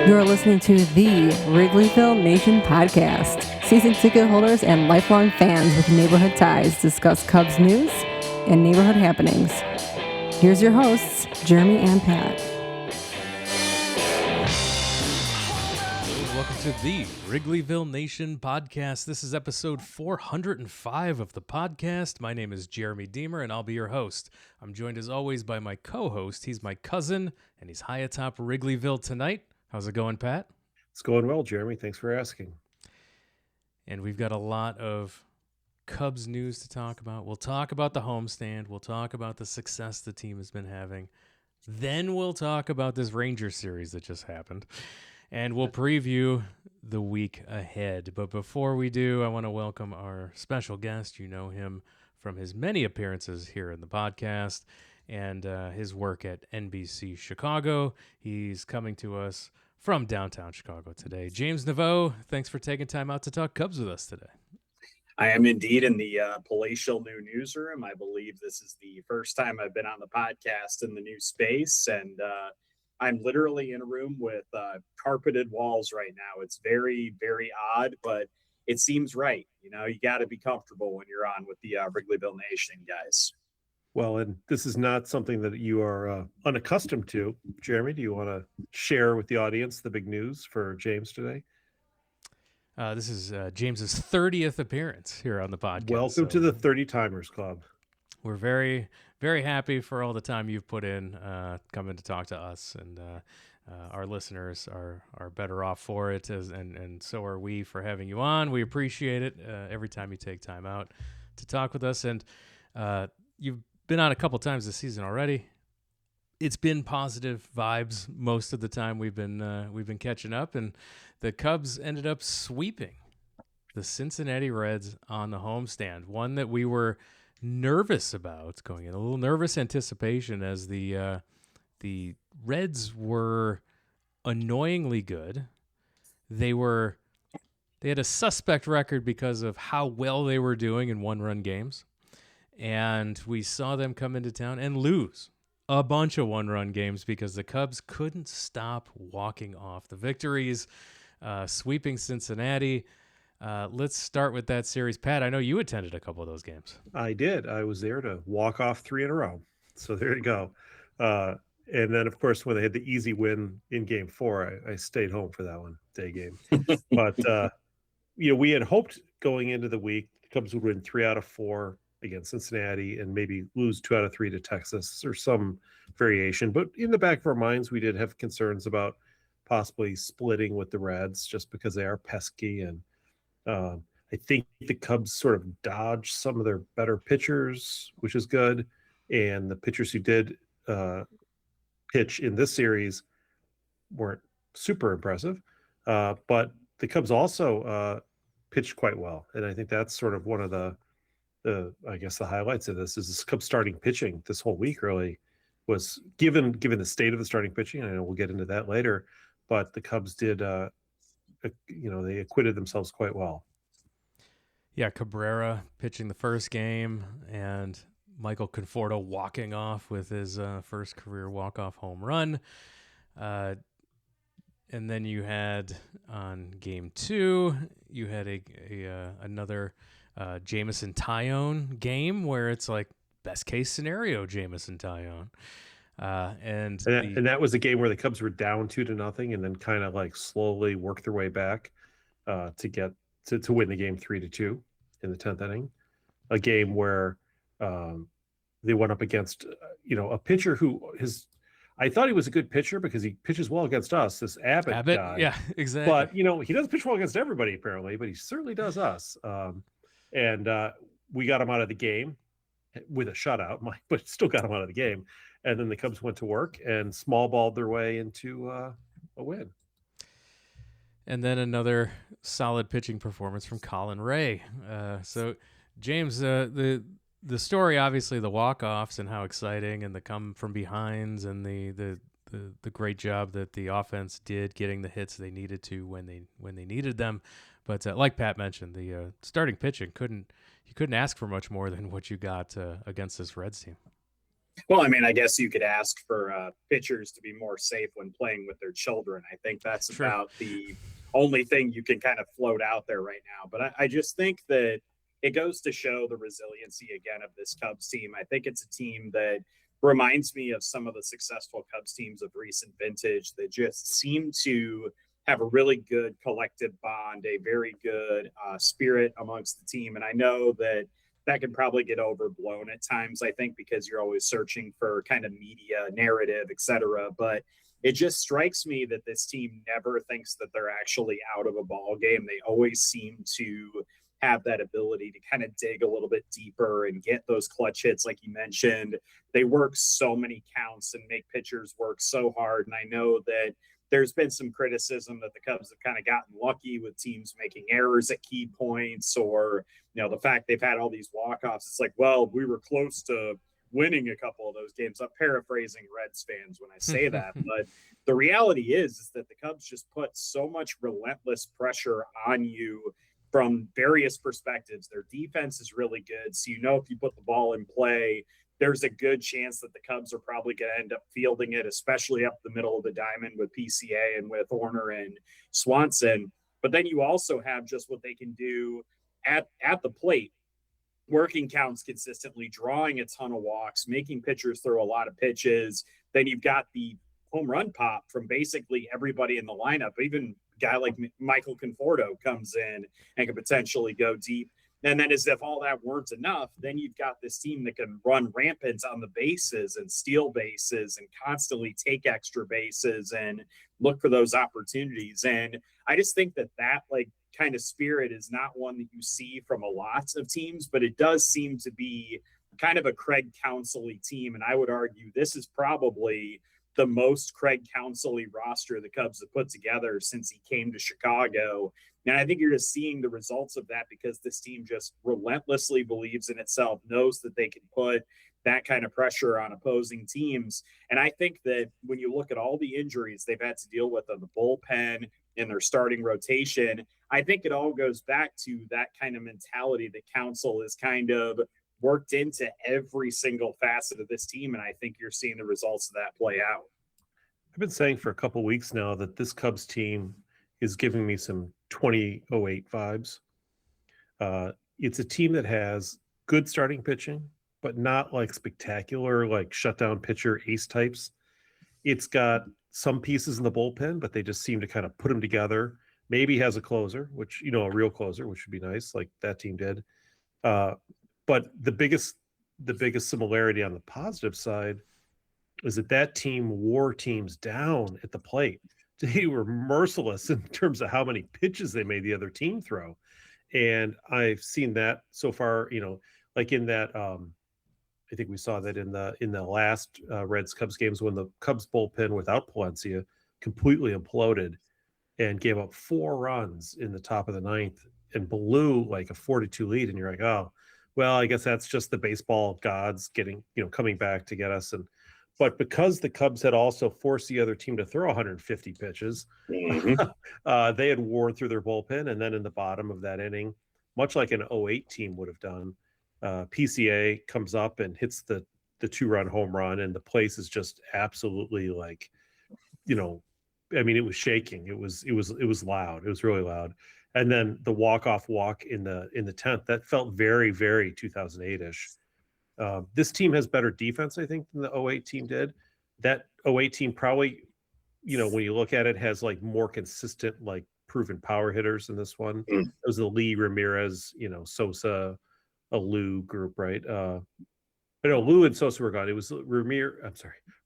You're listening to the Wrigleyville Nation podcast. Season ticket holders and lifelong fans with neighborhood ties discuss Cubs news and neighborhood happenings. Here's your hosts, Jeremy and Pat. Welcome to the Wrigleyville Nation podcast. This is episode 405 of the podcast. My name is Jeremy Deemer, and I'll be your host. I'm joined as always by my co-host. He's my cousin, and he's high atop Wrigleyville tonight. How's it going, Pat? It's going well, Jeremy. Thanks for asking. And we've got a lot of Cubs news to talk about. We'll talk about the homestand. We'll talk about the success the team has been having. Then we'll talk about this Ranger series that just happened. And we'll preview the week ahead. But before we do, I want to welcome our special guest. You know him from his many appearances here in the podcast and his work at NBC Chicago. He's coming to us from downtown Chicago today. James Neveau, thanks for taking time out to talk Cubs with us today. I am indeed in the palatial new newsroom. I believe this is the first time I've been on the podcast in the new space, and I'm literally in a room with carpeted walls right now. It's very, very odd, but it seems right. You know, you got to be comfortable when you're on with the Wrigleyville Nation, guys. Well, and this is not something that you are unaccustomed to. Jeremy, do you want to share with the audience the big news for James today? This is James's 30th appearance here on the podcast. Welcome to the 30 Timers Club. We're very, very happy for all the time you've put in coming to talk to us, and our listeners are better off for it, and so are we for having you on. We appreciate it every time you take time out to talk with us, and you've been on a couple times this season already. It's been positive vibes most of the time we've been catching up, and the Cubs ended up sweeping the Cincinnati Reds on the homestand, one that we were nervous about going in, a little nervous anticipation as the Reds were annoyingly good. They had a suspect record because of how well they were doing in one-run games, and we saw them come into town and lose a bunch of one-run games because the Cubs couldn't stop walking off the victories, sweeping Cincinnati. Let's start with that series. Pat, I know you attended a couple of those games. I did. I was there to walk off 3 in a row. So there you go. And then, of course, when they had the easy win in Game 4, I stayed home for that one, day game. But, we had hoped going into the week, the Cubs would win 3 out of 4 against Cincinnati and maybe lose 2 out of 3 to Texas or some variation. But in the back of our minds, we did have concerns about possibly splitting with the Reds just because they are pesky. And I think the Cubs sort of dodged some of their better pitchers, which is good. And the pitchers who did pitch in this series weren't super impressive. But the Cubs also pitched quite well. And I think that's sort of one of the highlights of this is this Cubs starting pitching this whole week really was given the state of the starting pitching. I know we'll get into that later, but the Cubs did, they acquitted themselves quite well. Yeah, Cabrera pitching the first game and Michael Conforto walking off with his first career walk-off home run. And then you had on Game 2, you had another Jameson Taillon game where it's like best case scenario Jameson Taillon. And that was a game where the Cubs were down 2-0 and then kind of like slowly worked their way back to get to win the game 3-2 in the 10th inning. A game where they went up against a pitcher who I thought he was a good pitcher because he pitches well against us. This Abbott guy, yeah, exactly. But he doesn't pitch well against everybody apparently, but he certainly does us. And we got him out of the game with a shutout, but still got him out of the game. And then the Cubs went to work and small balled their way into a win. And then another solid pitching performance from Colin Ray. So, James, the story, obviously, the walk-offs and how exciting, and the come from behinds, and the great job that the offense did getting the hits they needed to when they needed them. But like Pat mentioned, the starting pitching couldn't ask for much more than what you got against this Reds team. Well, I mean, I guess you could ask for pitchers to be more safe when playing with their children. I think that's True. about the only thing you can kind of float out there right now. But I just think that it goes to show the resiliency again of this Cubs team. I think it's a team that reminds me of some of the successful Cubs teams of recent vintage that just seem to have a really good collective bond, a very good spirit amongst the team. And I know that can probably get overblown at times, I think, because you're always searching for kind of media narrative, et cetera. But it just strikes me that this team never thinks that they're actually out of a ball game. They always seem to have that ability to kind of dig a little bit deeper and get those clutch hits, like you mentioned. They work so many counts and make pitchers work so hard. And I know that there's been some criticism that the Cubs have kind of gotten lucky with teams making errors at key points, or, you know, the fact they've had all these walk-offs. It's like, well, we were close to winning a couple of those games. I'm paraphrasing Reds fans when I say that, but the reality is that the Cubs just put so much relentless pressure on you from various perspectives. Their defense is really good. So, you know, if you put the ball in play, there's a good chance that the Cubs are probably going to end up fielding it, especially up the middle of the diamond with PCA and with Horner and Swanson. But then you also have just what they can do at the plate, working counts consistently, drawing a ton of walks, making pitchers throw a lot of pitches. Then you've got the home run pop from basically everybody in the lineup. Even a guy like Michael Conforto comes in and can potentially go deep. And then as if all that weren't enough, then you've got this team that can run rampant on the bases and steal bases and constantly take extra bases and look for those opportunities. And I just think that like kind of spirit is not one that you see from a lot of teams, but it does seem to be kind of a Craig Counsell-y team. And I would argue this is probably the most Craig Counsell-y roster the Cubs have put together since he came to Chicago. And I think you're just seeing the results of that because this team just relentlessly believes in itself, knows that they can put that kind of pressure on opposing teams. And I think that when you look at all the injuries they've had to deal with on the bullpen and their starting rotation, I think it all goes back to that kind of mentality that Counsell is kind of worked into every single facet of this team. And I think you're seeing the results of that play out. I've been saying for a couple of weeks now that this Cubs team is giving me some 2008 vibes. It's a team that has good starting pitching, but not like spectacular, like shutdown pitcher ace types. It's got some pieces in the bullpen, but they just seem to kind of put them together. Maybe has a closer, which, you know, a real closer, which would be nice, like that team did. But the biggest similarity on the positive side is that team wore teams down at the plate. They were merciless in terms of how many pitches they made the other team throw. And I've seen that so far, you know, like in that, I think we saw that in the last Reds Cubs games when the Cubs bullpen without Palencia completely imploded and gave up 4 runs in the top of the 9th and blew like a 4-2 lead. And you're like, oh, well, I guess that's just the baseball gods getting, you know, coming back to get us. But because the Cubs had also forced the other team to throw 150 pitches, they had worn through their bullpen. And then in the bottom of that inning, much like an 08 team would have done, PCA comes up and hits the 2-run home run. And the place is just absolutely like, you know, I mean, it was shaking. It was loud. It was really loud. And then the walk-off walk in the 10th, that felt very, very 2008-ish. This team has better defense, I think, than the 08 team did. That 08 team probably, you know, when you look at it, has like more consistent, like proven power hitters than this one. It was the Lee, Ramirez, you know, Sosa, a Lou group, right? But no, Lou and Sosa were gone. It was Ramirez.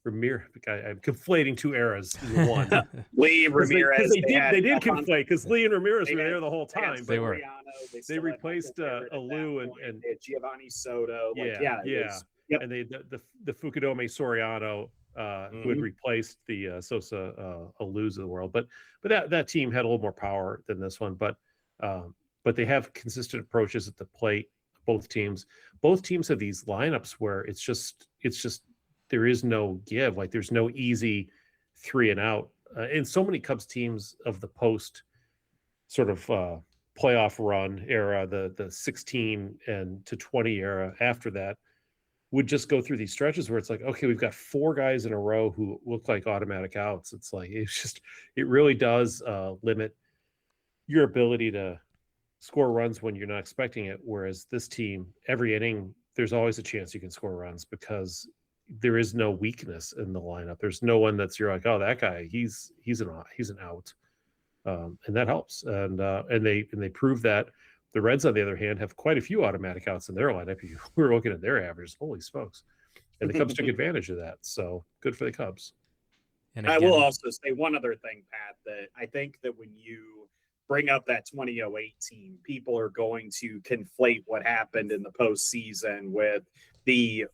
I'm conflating 2 eras in one. Lee, Ramirez. They did conflate because Lee and Ramirez were there the whole time. They were. They replaced a Lou and Giovanni Soto. Yeah. And they the Fukudome Soriano who had replaced the Sosa Alus of the world. But that team had a little more power than this one. But they have consistent approaches at the plate. Both teams have these lineups where it's just there is no give. Like there's no easy 3 and out. And so many Cubs teams of the post sort of playoff run era, the 16 and to 20 era after that, would just go through these stretches where it's like, okay, we've got 4 guys in a row who look like automatic outs. It's like, it really does limit your ability to score runs when you're not expecting it. Whereas this team, every inning, there's always a chance you can score runs because there is no weakness in the lineup. There's no one that's you're like, oh, that guy, he's an out, and that helps. And they prove that. The Reds, on the other hand, have quite a few automatic outs in their lineup. We're looking at their averages. Holy smokes! And the Cubs took advantage of that. So good for the Cubs. And I will also say one other thing, Pat, that I think that when you bring up that 2008 team, people are going to conflate what happened in the postseason with the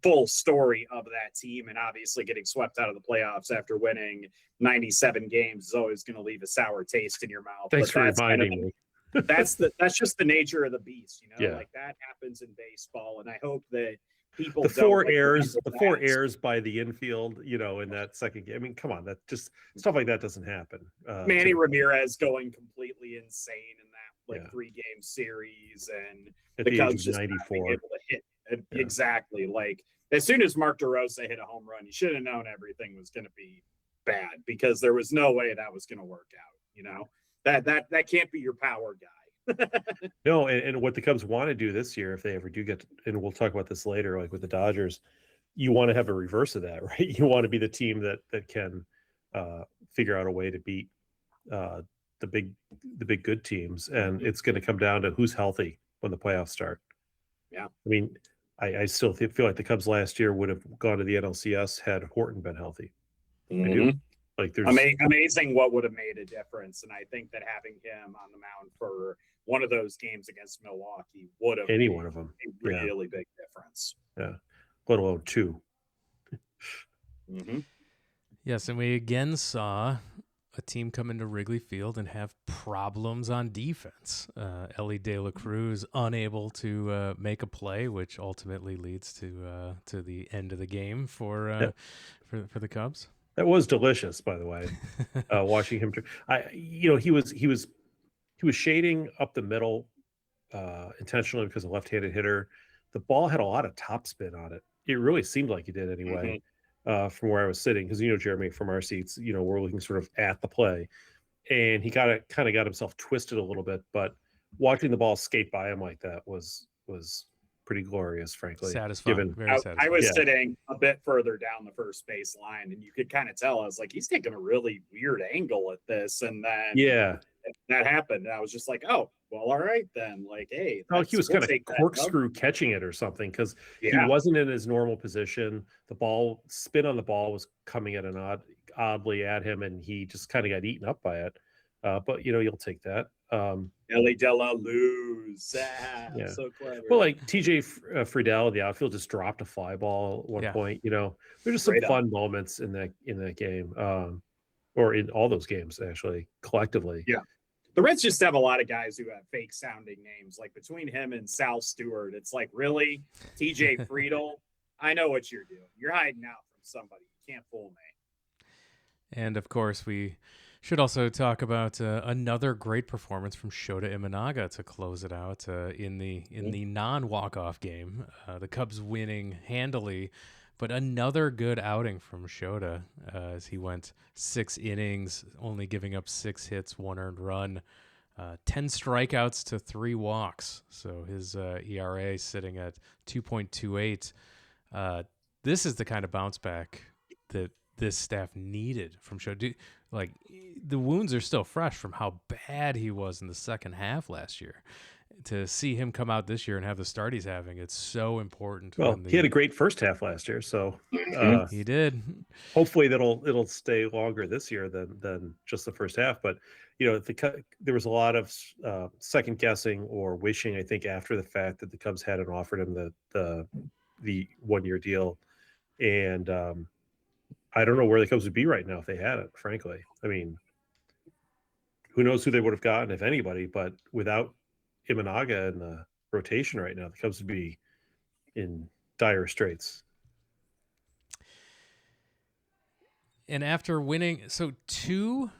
full story of that team. And obviously getting swept out of the playoffs after winning 97 games is always going to leave a sour taste in your mouth. Thanks for reminding me. That's just the nature of the beast, Yeah. Like that happens in baseball. And I hope that people the 4 errors by the infield, in that second game. I mean, come on, that just stuff like that doesn't happen. Manny Ramirez going completely insane in that 3-game series, and the Cubs just 94 not being able to hit exactly. Like as soon as Mark DeRosa hit a home run, you should have known everything was going to be bad because there was no way that was going to work out. That can't be your power guy. No, and what the Cubs want to do this year, if they ever do get, and we'll talk about this later, like with the Dodgers, you want to have a reverse of that, right? You want to be the team that can figure out a way to beat the big good teams, and it's going to come down to who's healthy when the playoffs start. Yeah, I mean, I still feel like the Cubs last year would have gone to the NLCS had Horton been healthy. Mm-hmm. I do. Like there's amazing what would have made a difference, and I think that having him on the mound for one of those games against Milwaukee would have any one of them a really big difference. Yeah, let alone 2. Mm-hmm. Yes, and we again saw a team come into Wrigley Field and have problems on defense. Ellie De La Cruz unable to make a play, which ultimately leads to the end of the game for the Cubs. That was delicious, by the way. Watching him, he was shading up the middle intentionally because of left-handed hitter. The ball had a lot of topspin on it. It really seemed like he did anyway. From where I was sitting, because Jeremy, from our seats, we're looking sort of at the play, and he kind of got himself twisted a little bit. But watching the ball skate by him like that was pretty glorious, frankly. Satisfying. Very satisfying. I was sitting a bit further down the first base line, and you could kind of tell I was like, he's taking a really weird angle at this, and then that happened, and I was just like, oh, well, all right then. Like, hey, he was kind of corkscrew catching it or something because he wasn't in his normal position. The spin on the ball was coming at oddly at him, and he just kind of got eaten up by it. But you'll take that. Ellie De La Luz, so clever. Well, like TJ Friedel in the outfield just dropped a fly ball at one point. There's just some fun moments in that game, or in all those games actually collectively. Yeah. The Reds just have a lot of guys who have fake sounding names. Like between him and Sal Stewart, it's like, really? TJ Friedel? I know what you're doing. You're hiding out from somebody. You can't fool me. And of course, we should also talk about another great performance from Shota Imanaga to close it out in the non-walk-off game. The Cubs winning handily, but another good outing from Shota as he went 6 innings, only giving up 6 hits, 1 earned run, 10 strikeouts to 3 walks. So his ERA sitting at 2.28. This is the kind of bounce back that this staff needed from Shota. Like, the wounds are still fresh from how bad he was in the second half last year. To see him come out this year and have the start he's having, it's so important. Well, he had a great first half last year, so he did. Hopefully it'll stay longer this year than just the first half. But there was a lot of second guessing or wishing, I think, after the fact that the Cubs hadn't offered him the 1-year deal, and I don't know where the Cubs would be right now if they hadn't. Frankly, I mean, who knows who they would have gotten, if anybody? But without Imanaga in the rotation right now, the Cubs would be in dire straits. And after winning, so 2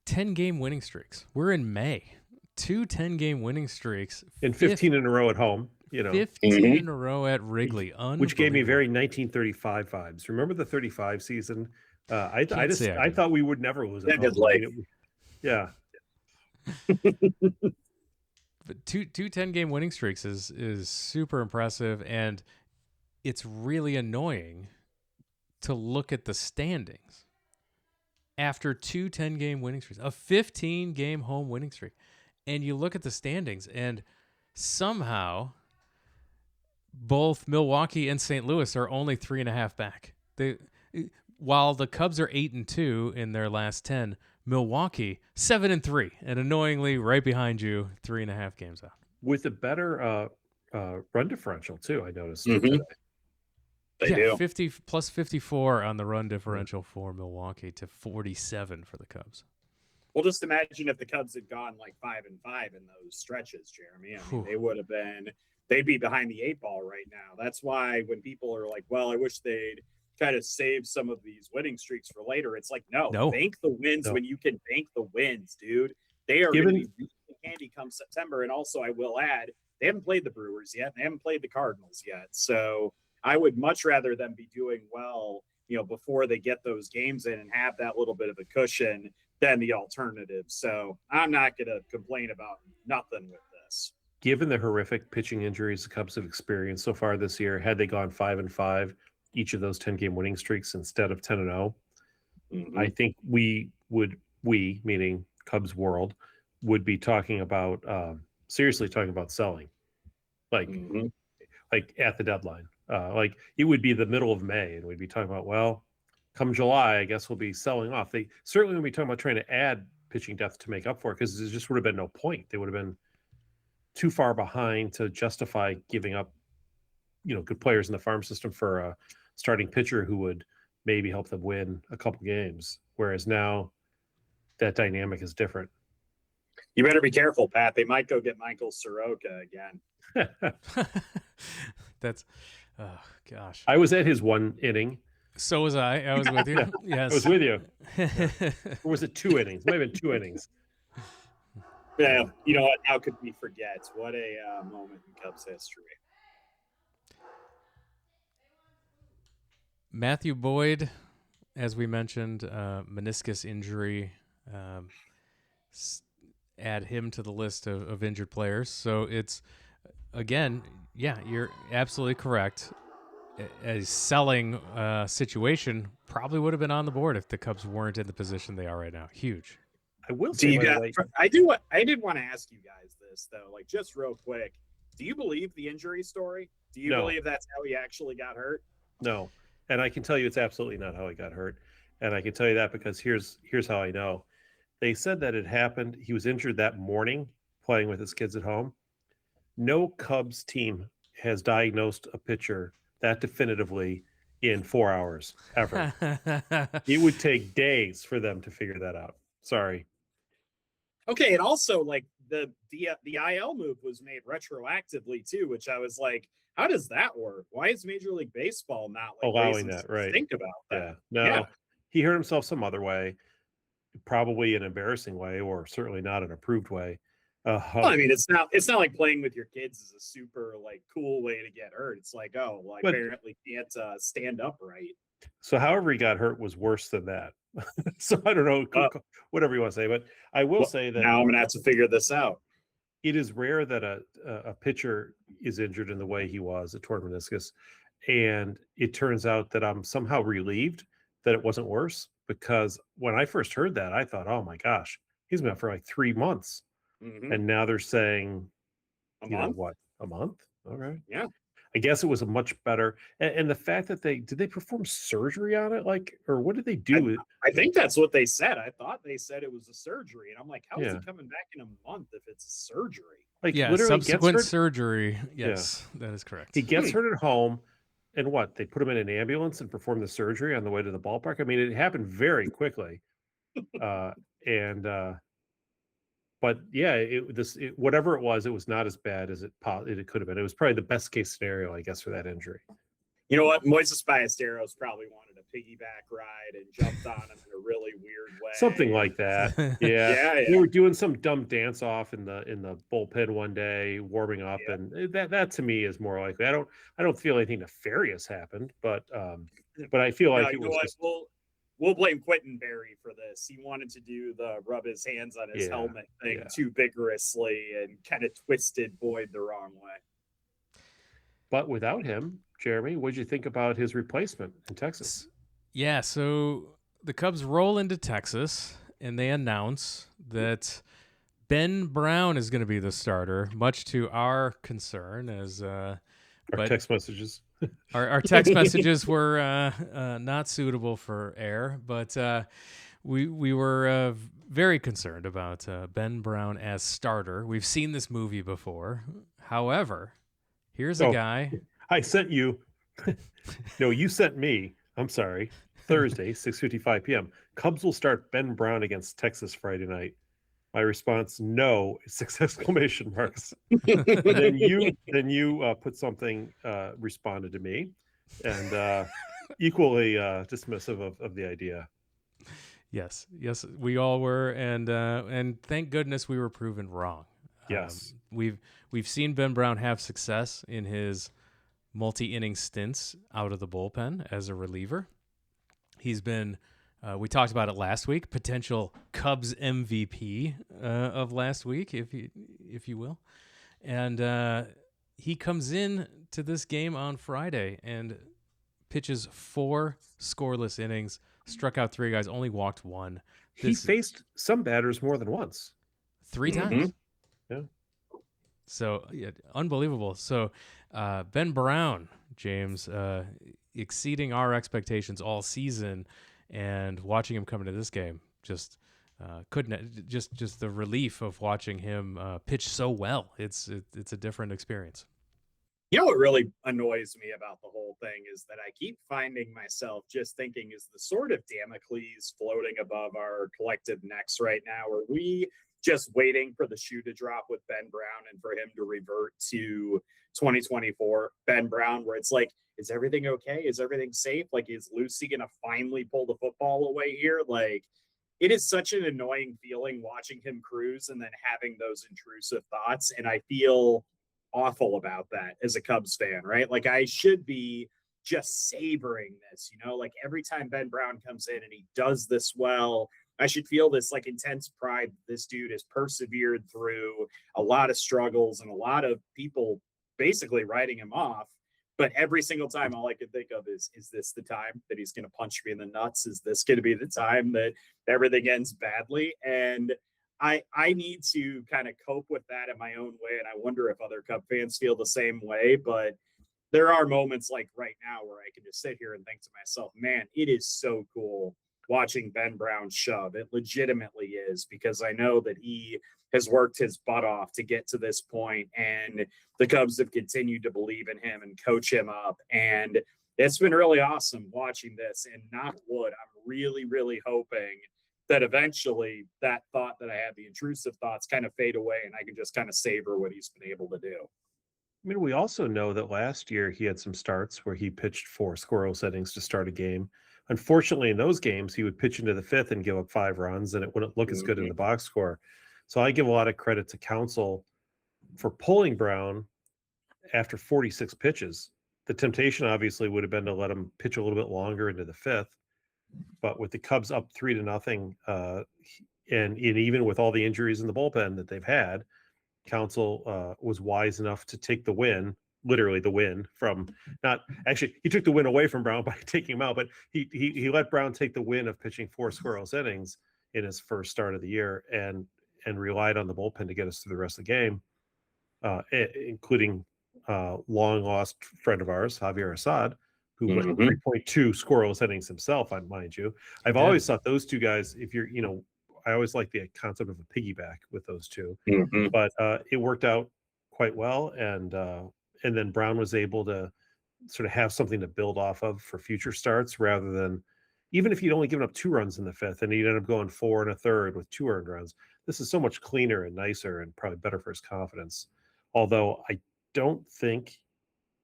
10-game winning streaks. We're in May. 2 10-game winning streaks. And 15 in a row at home. 15 in a row at Wrigley, which gave me very 1935 vibes. Remember the 35 season? I thought we would never lose at home. Yeah. But two 10-game winning streaks is super impressive, and it's really annoying to look at the standings after two 10-game winning streaks, a 15-game home winning streak, and you look at the standings, and somehow both Milwaukee and St. Louis are only 3.5 back. While the Cubs are 8-2 in their last 10, Milwaukee 7-3, and annoyingly right behind you, 3.5 games out. With a better run differential too, I noticed. They do 50 plus 54 on the run differential for Milwaukee to 47 for the Cubs. Well, just imagine if the Cubs had gone like 5-5 in those stretches, Jeremy. I mean, they'd be behind the 8 ball right now. That's why when people are like, well, I wish they'd kind of save some of these winning streaks for later. It's like, no. Bank the wins when you can bank the wins, dude. They are going to be really handy come September. And also, I will add, they haven't played the Brewers yet. They haven't played the Cardinals yet. So I would much rather them be doing well, before they get those games in and have that little bit of a cushion than the alternative. So I'm not going to complain about nothing with this. Given the horrific pitching injuries the Cubs have experienced so far this year, had they gone 5-5, each of those 10-game winning streaks instead of 10-0, I think we, meaning Cubs world, would be talking about seriously talking about selling, like at the deadline. Like it would be the middle of May, and we'd be talking about, well, come July, I guess we'll be selling off. They certainly would be talking about trying to add pitching depth to make up for it, because there just would have been no point. They would have been too far behind to justify giving up, good players in the farm system for a starting pitcher who would maybe help them win a couple games. Whereas now that dynamic is different. You better be careful, Pat. They might go get Michael Soroka again. That's, oh gosh. I was at his one inning. So was I. I was with you. Yes. I was with you. Or was it 2 innings? It might have been 2 innings. Yeah. You know what? How could we forget? What a moment in Cubs history. Matthew Boyd, as we mentioned, meniscus injury. Add him to the list of injured players. So it's, again, yeah, you're absolutely correct. A selling situation probably would have been on the board if the Cubs weren't in the position they are right now. Huge. I will say, I did want to ask you guys this, though, like just real quick. Do you believe the injury story? Do you believe that's how he actually got hurt? No. And I can tell you it's absolutely not how he got hurt. And I can tell you that because here's how I know. They said that it happened. He was injured that morning playing with his kids at home. No Cubs team has diagnosed a pitcher that definitively in 4 hours ever. It would take days for them to figure that out. Sorry. Okay, and also like the IL move was made retroactively too, which I was like, how does that work? Why is Major League Baseball not like allowing that? Right. Think about that. Yeah. No, he hurt himself some other way, probably an embarrassing way, or certainly not an approved way. Well, I mean, it's not like playing with your kids is a super like cool way to get hurt. It's like, oh, well, I apparently can't stand upright. So however he got hurt was worse than that. So I don't know, whatever you want to say, but I will say that now I'm gonna have to figure this out. It is rare that a pitcher is injured in the way he was, a torn meniscus, and it turns out that I'm somehow relieved that it wasn't worse, because when I first heard that, I thought, oh my gosh, he's been out for like 3 months. And now they're saying, a month? All right. Yeah. I guess it was a much better. And the fact that did they perform surgery on it? Or what did they do? I think that's what they said. I thought they said it was a surgery. And I'm like, how is he coming back in a month if it's a surgery? Like, literally subsequent surgery. Yes, that is correct. He gets hurt at home. And they put him in an ambulance and performed the surgery on the way to the ballpark. I mean, it happened very quickly. But yeah, whatever it was not as bad as it could have been. It was probably the best case scenario, I guess, for that injury. You know what? Moises Ballesteros probably wanted a piggyback ride and jumped on him in a really weird something like that. Yeah. They were doing some dumb dance off in the bullpen one day, warming up, and that to me is more likely. I don't feel anything nefarious happened, but I feel like it was just. We'll blame Quentin Berry for this. He wanted to do the rub his hands on his helmet thing too vigorously and kind of twisted Boyd the wrong way. But without him, Jeremy, what did you think about his replacement in Texas? Yeah, so the Cubs roll into Texas, and they announce that Ben Brown is going to be the starter, much to our concern. As our text messages. Our text messages were not suitable for air, but we were very concerned about Ben Brown as starter. We've seen this movie before. However, here's a guy. I sent you. No, you sent me. I'm sorry. Thursday, 6:55 p.m. Cubs will start Ben Brown against Texas Friday night. My response, no, 6 exclamation marks. then you put something, responded to me, and equally dismissive of the idea. Yes, we all were, and thank goodness we were proven wrong. Yes, we've seen Ben Brown have success in his multi-inning stints out of the bullpen as a reliever. He's been. We talked about it last week. Potential Cubs MVP of last week, if you will, and he comes in to this game on Friday and pitches 4 scoreless innings, struck out 3 guys, only walked 1. He faced some batters more than once, 3 times. Yeah. So unbelievable. So Ben Brown, James, exceeding our expectations all season. And watching him come into this game, just couldn't just the relief of watching him pitch so well. It's a different experience. You know what really annoys me about the whole thing is that I keep finding myself just thinking, is the sword of Damocles floating above our collective necks right now? Are we just waiting for the shoe to drop with Ben Brown and for him to revert to 2024 Ben Brown, where it's like, is everything okay? Is everything safe? Like, is Lucy going to finally pull the football away here? Like, it is such an annoying feeling watching him cruise and then having those intrusive thoughts. And I feel awful about that as a Cubs fan, right? Like, I should be just savoring this, like every time Ben Brown comes in and he does this well, I should feel this like intense pride. This dude has persevered through a lot of struggles and a lot of people basically writing him off. But every single time, all I can think of is this the time that he's going to punch me in the nuts? Is this going to be the time that everything ends badly? And I need to kind of cope with that in my own way. And I wonder if other Cub fans feel the same way. But there are moments like right now where I can just sit here and think to myself, man, it is so cool watching Ben Brown shove. It legitimately is, because I know that he has worked his butt off to get to this point, and the Cubs have continued to believe in him and coach him up. And it's been really awesome watching this, and knock wood, I'm really, really hoping that eventually that thought that I had, the intrusive thoughts, kind of fade away and I can just kind of savor what he's been able to do. I mean, we also know that last year he had some starts where he pitched 4 scoreless innings to start a game. Unfortunately, in those games, he would pitch into the 5th and give up 5 runs, and it wouldn't look as good in the box score. So I give a lot of credit to Counsell for pulling Brown after 46 pitches. The temptation obviously would have been to let him pitch a little bit longer into the 5th, but with the Cubs up 3-0, and even with all the injuries in the bullpen that they've had, Counsell was wise enough to take the win, literally the win from not actually, he took the win away from Brown by taking him out, but he let Brown take the win of pitching 4 scoreless innings in his first start of the year and relied on the bullpen to get us through the rest of the game, including long lost friend of ours, Javier Assad, who went 3.2 scoreless innings himself, mind you. I've always thought those two guys, if you're, I always like the concept of a piggyback with those two, but it worked out quite well. And then Brown was able to sort of have something to build off of for future starts, rather than, even if you'd only given up 2 runs in the 5th and he'd end up going 4 1/3 with 2 earned runs, this is so much cleaner and nicer and probably better for his confidence. Although I don't think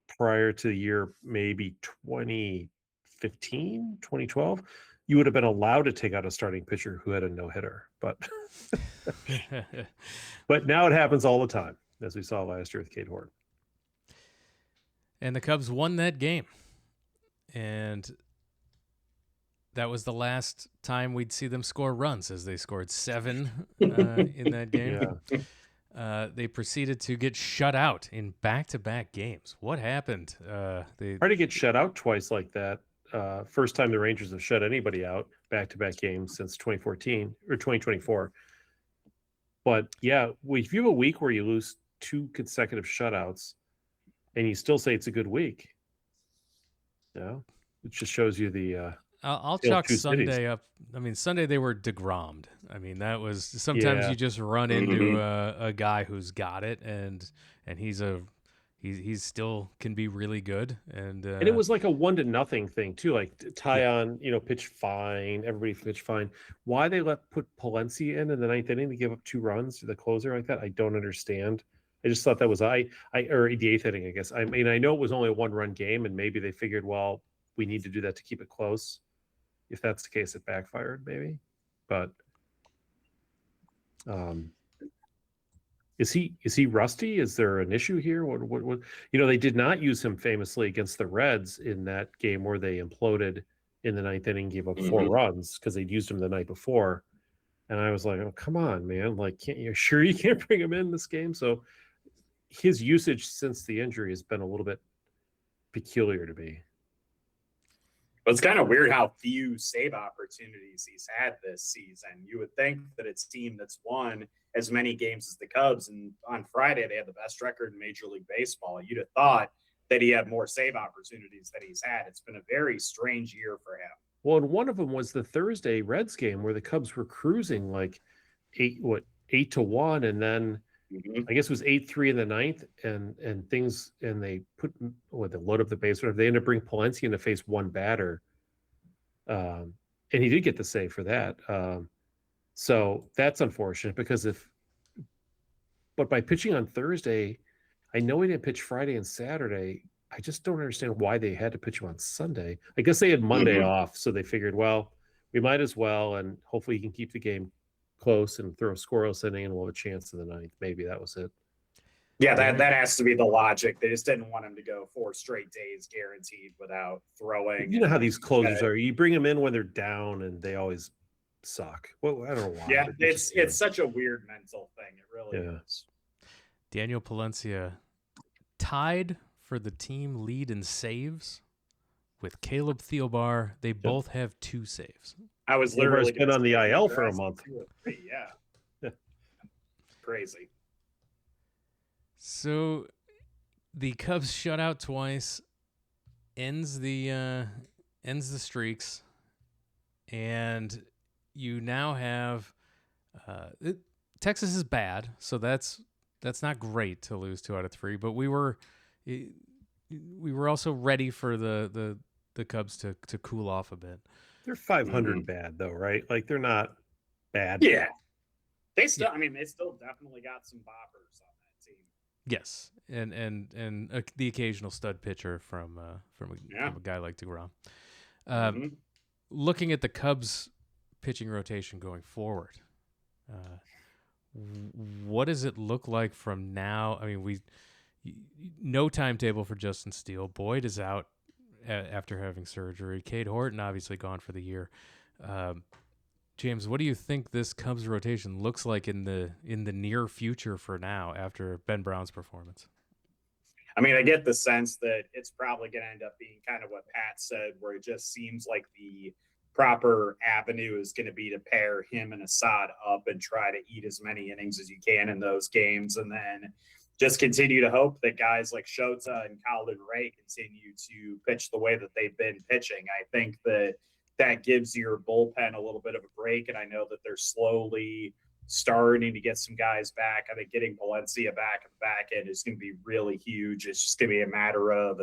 prior to the year, maybe 2015, 2012, you would have been allowed to take out a starting pitcher who had a no-hitter. But but now it happens all the time, as we saw last year with Cade Horton. And the Cubs won that game. And that was the last time we'd see them score runs, as they scored 7 in that game. Yeah. They proceeded to get shut out in back-to-back games. What happened? Hard to get shut out twice like that. First time the Rangers have shut anybody out back-to-back games since 2014 or 2024. But yeah, if you have a week where you lose 2 consecutive shutouts and you still say it's a good week, it just shows you the I'll chalk Sunday up. I mean, Sunday they were DeGrommed. I mean, that was sometimes you just run into a guy who's got it, and he's still can be really good. And it was like a 1-0 thing too. Like Tyon, pitched fine. Everybody pitched fine. Why they put Palencia in the 9th inning to give up 2 runs to the closer like that? I don't understand. I just thought that was or the 8th inning, I guess. I mean, I know it was only a 1-run game, and maybe they figured, well, we need to do that to keep it close. If that's the case, it backfired, maybe. But is he rusty? Is there an issue here? What they did not use him famously against the Reds in that game where they imploded in the 9th inning, gave up 4 runs because they'd used him the night before. And I was like, oh, come on, man. Like, you can't bring him in this game? So his usage since the injury has been a little bit peculiar to me. But it's kind of weird how few save opportunities he's had this season. You would think that it's a team that's won as many games as the Cubs, and on Friday they had the best record in Major League Baseball. You'd have thought that he had more save opportunities than he's had. It's been a very strange year for him. Well, and one of them was the Thursday Reds game where the Cubs were cruising like 8-1, and then I guess it was 8-3 in the 9th, and they put they load up the base, whatever. They ended up bringing Palencia in to face one batter, and he did get the save for that. So that's unfortunate but by pitching on Thursday, I know he didn't pitch Friday and Saturday. I just don't understand why they had to pitch him on Sunday. I guess they had Monday off, so they figured, well, we might as well, and hopefully he can keep the game close and throw a scoreless inning and we'll have a chance in the 9th. Maybe that was it. Yeah, that has to be the logic. They just didn't want him to go 4 straight days guaranteed without throwing. You know how these closers are. You bring them in when they're down and they always suck. Well, I don't know why. Yeah, it's such a weird mental thing. It really is. Daniel Palencia tied for the team lead in saves with Caleb Thielbar. They both have 2 saves. I was literally been on the IL for a month. Yeah. Crazy. So the Cubs shut out twice, ends the streaks, and you now have Texas is bad, so that's not great to lose 2 out of 3. But we were also ready for the Cubs to cool off a bit. They're 500 bad though, right? Like they're not bad. Yeah. They still definitely got some boppers on that team. Yes, and the occasional stud pitcher from a guy like DeGrom. Looking at the Cubs pitching rotation going forward, what does it look like from now? I mean, no timetable for Justin Steele. Boyd is out after having surgery. Cade Horton obviously gone for the year. James, what do you think this Cubs rotation looks like in the near future for now after Ben Brown's performance? I mean, I get the sense that it's probably going to end up being kind of what Pat said, where it just seems like the proper avenue is going to be to pair him and Assad up and try to eat as many innings as you can in those games, and then just continue to hope that guys like Shota and Calvin Ray continue to pitch the way that they've been pitching. I think that gives your bullpen a little bit of a break, and I know that they're slowly starting to get some guys back. I think getting Palencia back at the back end is going to be really huge. It's just going to be a matter of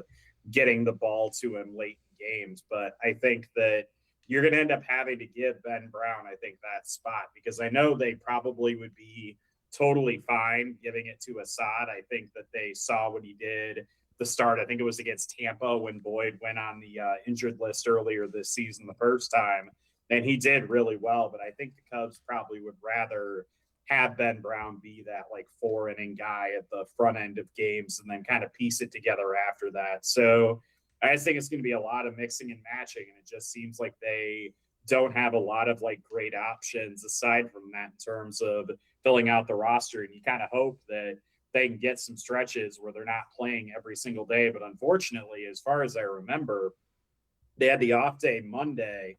getting the ball to him late in games. But I think that you're going to end up having to give Ben Brown, I think, that spot, because I know they probably would be totally fine giving it to Assad. I think that they saw what he did the start. I think it was against Tampa when Boyd went on the injured list earlier this season the first time. and he did really well. But I think the Cubs probably would rather have Ben Brown be that like 4-inning guy at the front end of games and then kind of piece it together after that. So I just think it's going to be a lot of mixing and matching, and it just seems like they don't have a lot of like great options aside from that in terms of filling out the roster. And you kind of hope that they can get some stretches where they're not playing every single day. But unfortunately, as far as I remember, they had the off day Monday.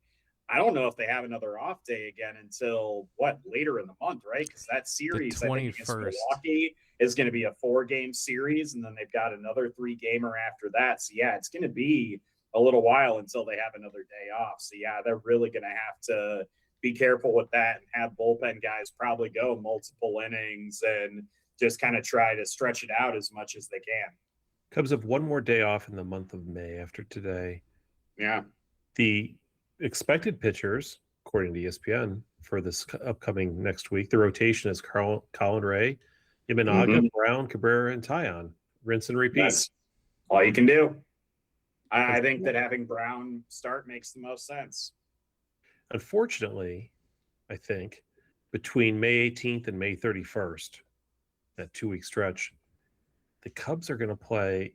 I don't know if they have another off day again until later in the month, right? Because that series, I think, against Milwaukee is going to be a 4-game series, and then they've got another 3-gamer after that. So yeah, it's going to be a little while until they have another day off. So yeah, they're really going to have to be careful with that and have bullpen guys probably go multiple innings and just kind of try to stretch it out as much as they can. Cubs have one more day off in the month of May after today. Yeah. The expected pitchers, according to ESPN, for this upcoming next week, the rotation is Colin Ray, Imanaga, Brown, Cabrera, and Tyon. Rinse and repeat. That's all you can do. I think that having Brown start makes the most sense. Unfortunately, I think between May 18th and May 31st, that 2-week stretch, the Cubs are going to play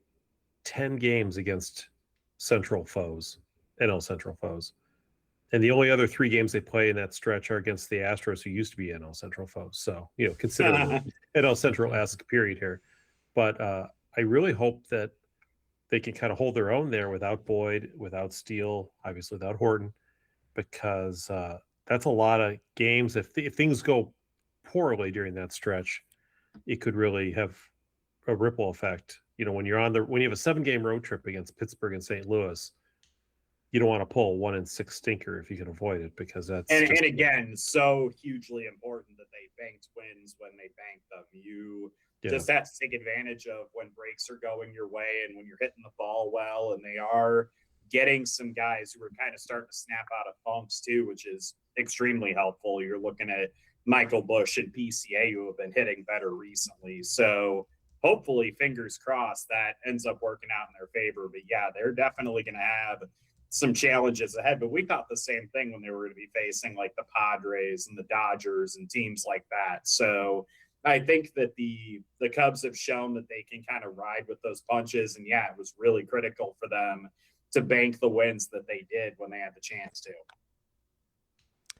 10 games against NL Central foes. And the only other 3 games they play in that stretch are against the Astros, who used to be NL Central foes. So, consider NL Central-esque period here. But I really hope that they can kind of hold their own there without Boyd, without Steele, obviously without Horton, because that's a lot of games. If things go poorly during that stretch, it could really have a ripple effect. When you have a 7-game road trip against Pittsburgh and St. Louis, you don't want to pull 1-6 stinker if you can avoid it, because that's and again, so hugely important that they banked wins when they banked them. You just have to take advantage of when breaks are going your way and when you're hitting the ball well, and they are getting some guys who are kind of starting to snap out of funks too, which is extremely helpful. You're looking at Michael Busch and PCA, who have been hitting better recently. So hopefully, fingers crossed, that ends up working out in their favor. But yeah, they're definitely going to have some challenges ahead. But we thought the same thing when they were going to be facing like the Padres and the Dodgers and teams like that. So I think that the Cubs have shown that they can kind of ride with those punches. And yeah, it was really critical for them to bank the wins that they did when they had the chance to.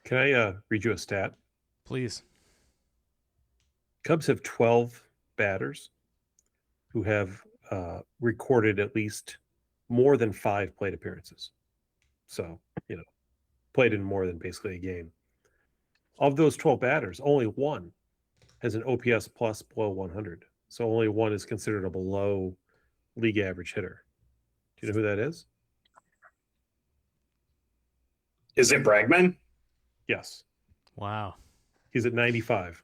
Can I read you a stat? Please. Cubs have 12 batters who have recorded at least more than 5 plate appearances. So, played in more than basically a game. Of those 12 batters, only one has an OPS plus below 100. So only one is considered a below league average hitter. Do you know who that is? Is it Bregman? Yes. Wow. He's at 95.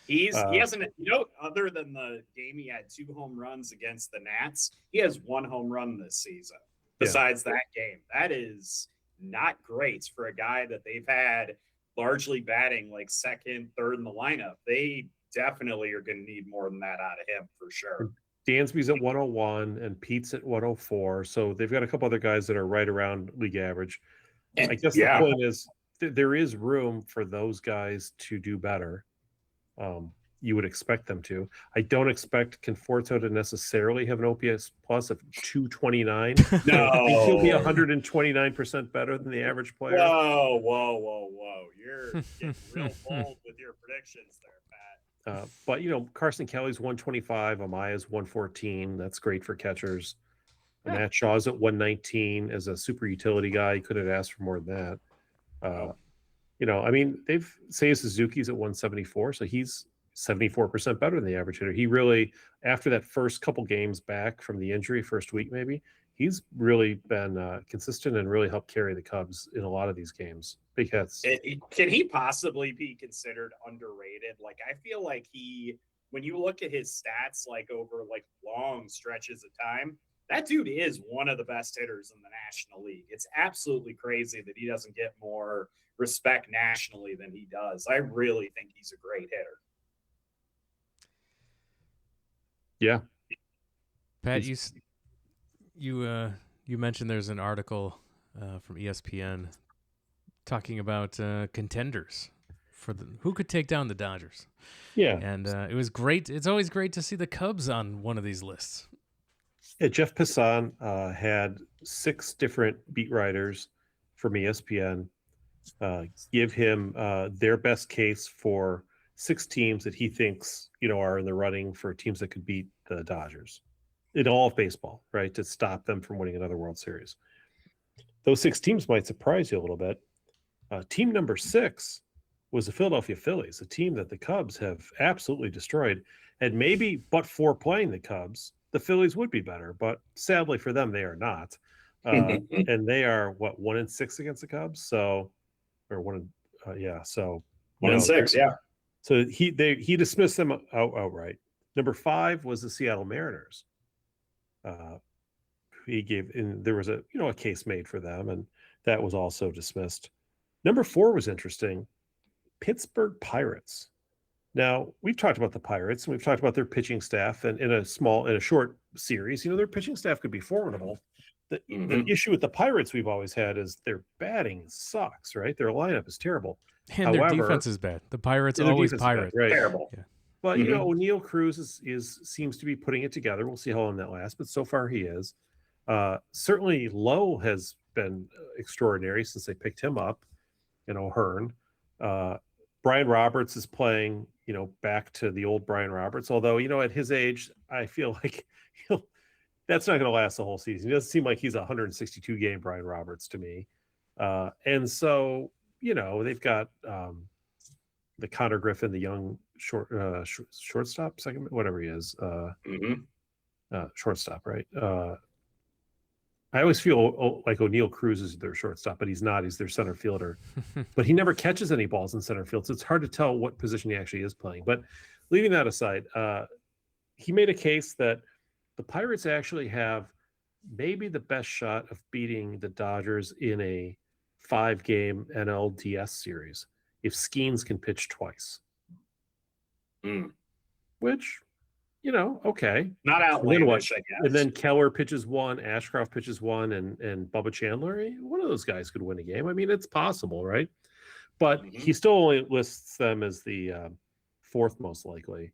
He hasn't, other than the game he had 2 home runs against the Nats, he has 1 home run this season besides that game. That is not great for a guy that they've had largely batting like second, third in the lineup. They definitely are going to need more than that out of him for sure. Dansby's at 101 and Pete's at 104. So they've got a couple other guys that are right around league average. I guess the point is there is room for those guys to do better. You would expect them to. I don't expect Conforto to necessarily have an OPS plus of 229. No. I think he'll be 129% better than the average player. Whoa. You're getting real bold with your predictions there, Pat. But, Carson Kelly's 125. Amaya's 114. That's great for catchers. Matt Shaw's at 119 as a super utility guy. He could have asked for more than that. Seiya Suzuki's at 174, so he's 74% better than the average hitter. He really, after that first couple games back from the injury, first week maybe, he's really been consistent and really helped carry the Cubs in a lot of these games. Because can he possibly be considered underrated? Like, I feel like when you look at his stats, like over like long stretches of time, that dude is one of the best hitters in the National League. It's absolutely crazy that he doesn't get more respect nationally than he does. I really think he's a great hitter. Yeah. Pat, you mentioned there's an article from ESPN talking about contenders for who could take down the Dodgers. Yeah. And it was great. It's always great to see the Cubs on one of these lists. Yeah, Jeff Passan had 6 different beat writers from ESPN give him their best case for 6 teams that he thinks, are in the running for teams that could beat the Dodgers in all of baseball, right? To stop them from winning another World Series. Those 6 teams might surprise you a little bit. Team number 6 was the Philadelphia Phillies, a team that the Cubs have absolutely destroyed. And maybe, but for playing the Cubs, the Phillies would be better. But sadly for them, they are not. And they are, 1-6 against the Cubs? So, or 1, So 1-6, yeah. So he dismissed them outright. Number 5 was the Seattle Mariners. There was a case made for them, and that was also dismissed. Number 4 was interesting. Pittsburgh Pirates. Now, we've talked about the Pirates, and we've talked about their pitching staff, and in a short series, their pitching staff could be formidable. The issue with the Pirates we've always had is their batting sucks, right? Their lineup is terrible. And their defense is bad. The Pirates always Pirates. Right? Terrible. Yeah. But O'Neill Cruz seems to be putting it together. We'll see how long that lasts, but so far he is. Certainly Lowe has been extraordinary since they picked him up. O'Hearn. Brian Roberts is playing, back to the old Brian Roberts. Although, at his age, I feel like that's not going to last the whole season. It doesn't seem like he's a 162 game Brian Roberts to me. And so, they've got the Connor Griffin, the young shortstop, second, whatever he is, shortstop, right? I always feel like O'Neill Cruz is their shortstop, but he's not. He's their center fielder. But he never catches any balls in center field, so it's hard to tell what position he actually is playing. But leaving that aside, he made a case that the Pirates actually have maybe the best shot of beating the Dodgers in a 5-game NLDS series if Skeens can pitch twice. Which, okay. Not outlandish, I guess. And then Keller pitches 1, Ashcroft pitches 1, and Bubba Chandler, one of those guys could win a game. I mean, it's possible, right? But he still only lists them as the 4th most likely,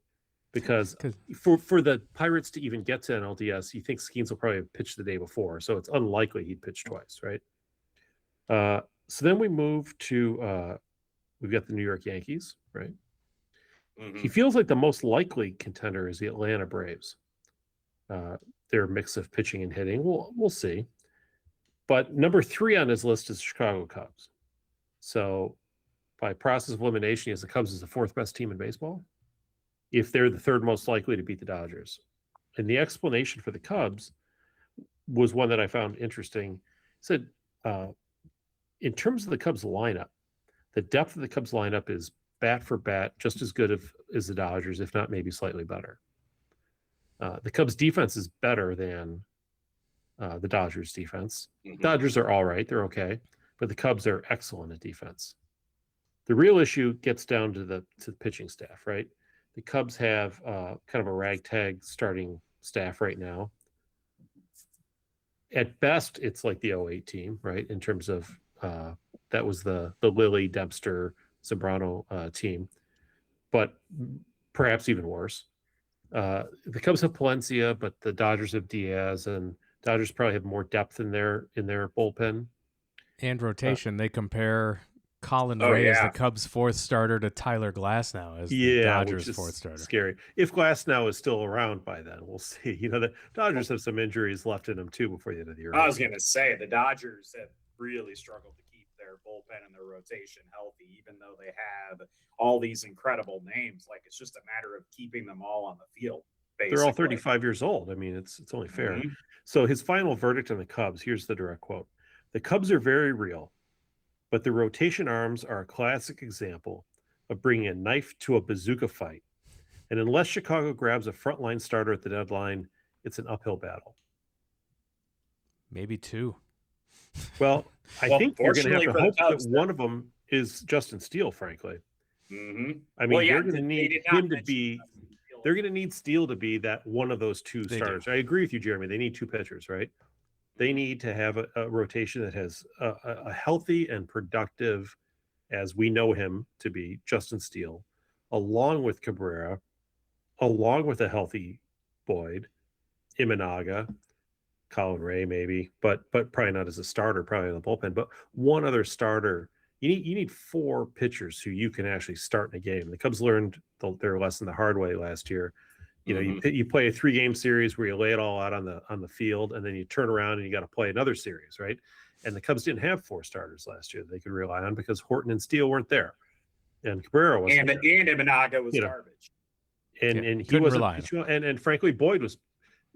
because for the Pirates to even get to NLDS, he thinks Skeens will probably have pitched the day before, so it's unlikely he'd pitch twice, right? So then we move to we've got the New York Yankees, right? He feels like the most likely contender is the Atlanta Braves. Their mix of pitching and hitting, we'll see. But number 3 on his list is Chicago Cubs. So by process of elimination, he has the Cubs as the 4th best team in baseball, if they're the 3rd most likely to beat the Dodgers. And the explanation for the Cubs was one that I found interesting. He said, in terms of the Cubs lineup, the depth of the Cubs lineup is bat for bat just as good as the Dodgers, if not maybe slightly better. The Cubs defense is better than the Dodgers defense. Dodgers are all right. They're okay. But the Cubs are excellent at defense. The real issue gets down to the pitching staff, right? The Cubs have kind of a ragtag starting staff right now. At best, it's like the 08 team, right? In terms of that was the Lilly, Dempster, Zambrano team, but perhaps even worse. The Cubs have Palencia, but the Dodgers have Diaz, and Dodgers probably have more depth in their bullpen and rotation. They compare Colin Ray as the Cubs' 4th starter to Tyler Glasnow as the Dodgers' 4th starter. Scary. If Glasnow is still around by then, we'll see. The Dodgers have some injuries left in them too before the end of the year. I was going to say the Dodgers have really struggled to keep their bullpen and their rotation healthy, even though they have all these incredible names. Like, it's just a matter of keeping them all on the field. Basically. They're all 35 years old. I mean, it's only fair. So his final verdict on the Cubs, here's the direct quote. The Cubs are very real, but the rotation arms are a classic example of bringing a knife to a bazooka fight. And unless Chicago grabs a frontline starter at the deadline, it's an uphill battle. Maybe 2. Well, I think you're going to have to hope that one of them is Justin Steele, frankly. I mean, they're going to need him to be. They're going to need Steele to be that one of those 2 starters. I agree with you, Jeremy. They need 2 pitchers, right? They need to have a rotation that has a healthy and productive, as we know him to be, Justin Steele, along with Cabrera, along with a healthy Boyd, Imanaga, Colin Ray maybe, but probably not as a starter, probably in the bullpen. But one other starter. You need 4 pitchers who you can actually start in a game. The Cubs learned their lesson the hard way last year. You play a 3-game series where you lay it all out on the field, and then you turn around and you got to play another series, right? And the Cubs didn't have 4 starters last year that they could rely on because Horton and Steele weren't there, and Cabrera was, and Imanaga was garbage, and he wasn't. And frankly, Boyd was,